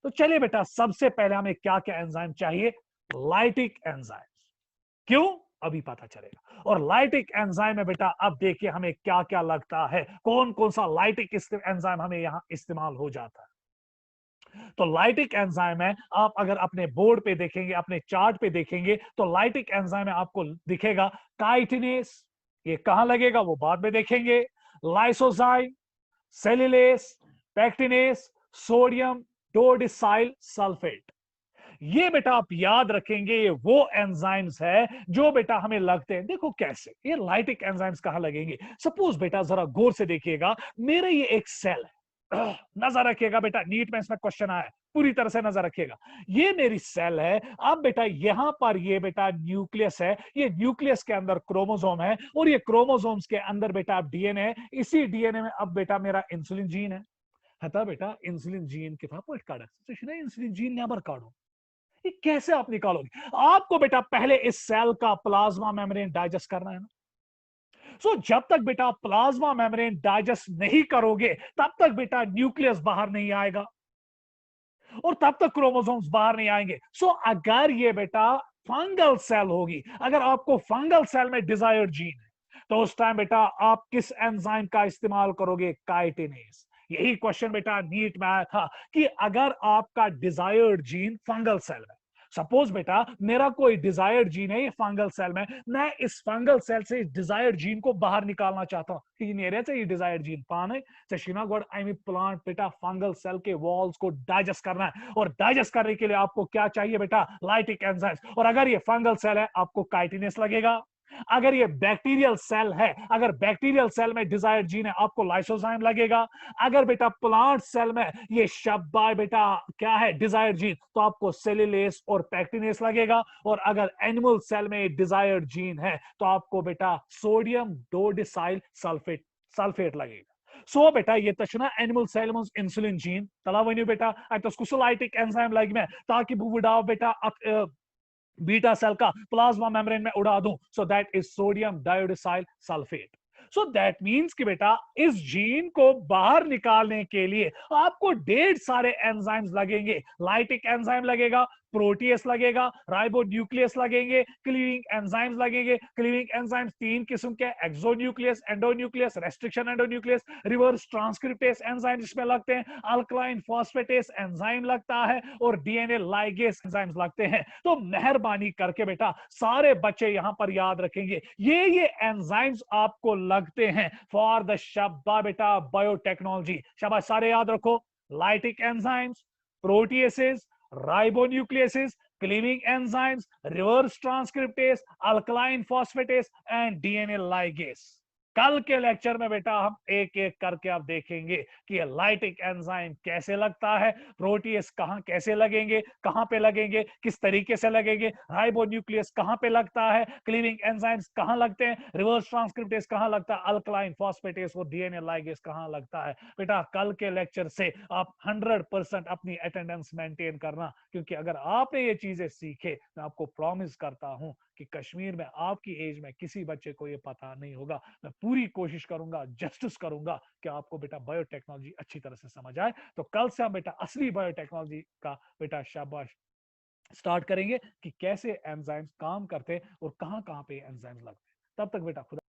तो चलिए बेटा सबसे पहले हमें क्या क्या एंजाइम चाहिए? Lytic enzyme. क्यों? अभी पता चलेगा। और लाइटिक एंजाइम में बेटा अब देखिए हमें क्या क्या लगता है, कौन कौन सा लाइटिक एंजाइम हमें यहां इस्तेमाल हो जाता है। तो लाइटिक एंजाइम है, आप अगर अपने बोर्ड पे देखेंगे, अपने चार्ट पे देखेंगे, तो लाइटिक एंजाइम में आपको दिखेगा काइटिनेस, ये कहां लगेगा वो बाद में देखेंगे, लाइसोजाइम, सेल्यूलेस, पैक्टिनेस, सोडियम डोडिसाइल सल्फेट। ये बेटा आप याद रखेंगे, ये वो एंजाइम्स है जो बेटा हमें लगते हैं। देखो कैसे ये लाइटिक एंजाइम्स कहां लगेंगे। सपोज बेटा जरा गौर से देखिएगा, मेरे ये एक सेल है, नजर रखिएगा बेटा, नीट में इसमें क्वेश्चन आया है, पूरी तरह से नजर रखिएगा। ये मेरी सेल है, अब बेटा यहां पर ये बेटा न्यूक्लियस है, ये न्यूक्लियस के अंदर क्रोमोसोम है, और ये क्रोमोसोम्स के अंदर बेटा अब डीएनए है, इसी डीएनए में अब बेटा मेरा इंसुलिन जीन है। था बेटा इंसुलिन जीन कितना पॉइंट काटा, इंसुलिन जीन नेबर काटो, ये कैसे आप निकालोगे? आपको बेटा पहले इस सेल का प्लाज्मा मेम्ब्रेन डाइजेस्ट करना है ना। जब तक बेटा प्लाज्मा मेम्ब्रेन डाइजेस्ट नहीं करोगे, तब तक बेटा न्यूक्लियस बाहर नहीं आएगा, और तब तक क्रोमोसोम्स बाहर नहीं आएंगे। अगर ये बेटा फंगल सेल होगी, अगर आपको फंगल सेल में डिजायर्ड जीन है, तो उस टाइम बेटा आप किस एंजाइम का इस्तेमाल करोगे? काइटिनेज। यही क्वेश्चन बेटा नीट में आया था कि अगर आपका डिजायर्ड जीन फंगल सेल में, सपोज बेटा मेरा कोई डिजायर्ड जीन है ये फंगल सेल में, मैं इस फंगल सेल से इस डिजायर्ड जीन को बाहर निकालना चाहता हूं, ये डिजायर्ड जीन पाने गोड आई मीन प्लांट बेटा फंगल सेल के वॉल्स को डाइजेस्ट करना है, और डाइजेस्ट करने के लिए आपको क्या चाहिए बेटा? Lytic enzymes. और अगर ये फंगल सेल है, आपको काइटिनेस लगेगा। अगर ये बैक्टीरियल सेल है, अगर बैक्टीरियल सेल में डिजायर्ड जीन है, आपको लाइसोजाइम लगेगा। अगर बेटा प्लांट सेल में ये शब्बा बेटा क्या है? डिजायर्ड जीन, तो आपको सेल्यूलेस और पैक्टिनेस लगेगा। और अगर एनिमल सेल में डिजायर्ड जीन है, तो आपको बेटा सोडियम डोडिसाइल सल्फेट लगेगा। बेटा ये तछना एनिमल सेल इंसुलिन जीन तला वनु बेटा लाइटिक एंजाइम लग में, ताकि बह उड़ाव बेटा बीटा सेल का प्लाज्मा मेम्ब्रेन में उड़ा दूं। That is sodium dodecyl sulphate. That means कि बेटा इस जीन को बाहर निकालने के लिए आपको ढेर सारे एंजाइम्स लगेंगे। लाइटिक एंजाइम लगेगा, प्रोटीएस लगेगा, राइबोन्यूक्लियस लगेंगे, क्लीविंग एंजाइम्स लगेंगे। क्लीविंग एंजाइम्स तीन किस्म के, exonuclease, endonuclease, restriction endonuclease, reverse transcriptase enzyme जिसमें लगते हैं, अल्कलाइन फॉस्फेटेस एंजाइम लगता है, और डीएनए लाइगेस एंजाइम्स लगते हैं। तो मेहरबानी करके बेटा सारे बच्चे यहां पर याद रखेंगे, ये एंजाइम्स आपको लगते हैं फॉर द शब्बा बेटा बायोटेक्नोलॉजी। शाबाश, सारे याद रखो। Lytic enzymes, proteases, ribonucleases, cleaving enzymes, reverse transcriptase, alkaline phosphatase and DNA ligase। कल के लेक्चर में बेटा हम एक एक करके आप देखेंगे कि ये लाइटिक एंजाइम कैसे लगता है, प्रोटीएस कहां कैसे लगेंगे, कहां पे लगेंगे, किस तरीके से लगेंगे, राइबोन्यूक्लियस कहां पे लगता है, क्लीविंग एंजाइम्स कहां लगते हैं, रिवर्स ट्रांसक्रिप्टेस कहां लगता है, अल्कलाइन फॉस्फेटेस और डीएनए लाइगेस कहां लगता है। बेटा कल के लेक्चर से आप 100% अपनी अटेंडेंस मेंटेन करना, क्योंकि अगर आपने ये चीजें सीखे, मैं आपको प्रॉमिस करता हूं कि कश्मीर में आपकी एज में किसी बच्चे को ये पता नहीं होगा। मैं पूरी कोशिश करूंगा, जस्टिस करूंगा कि आपको बेटा बायोटेक्नोलॉजी अच्छी तरह से समझ आए। तो कल से हम बेटा असली बायोटेक्नोलॉजी का बेटा शाबाश स्टार्ट करेंगे कि कैसे एंजाइम्स काम करते हैं और कहां कहां पे एंजाइम्स लगते हैं। तब तक बेटा खुदा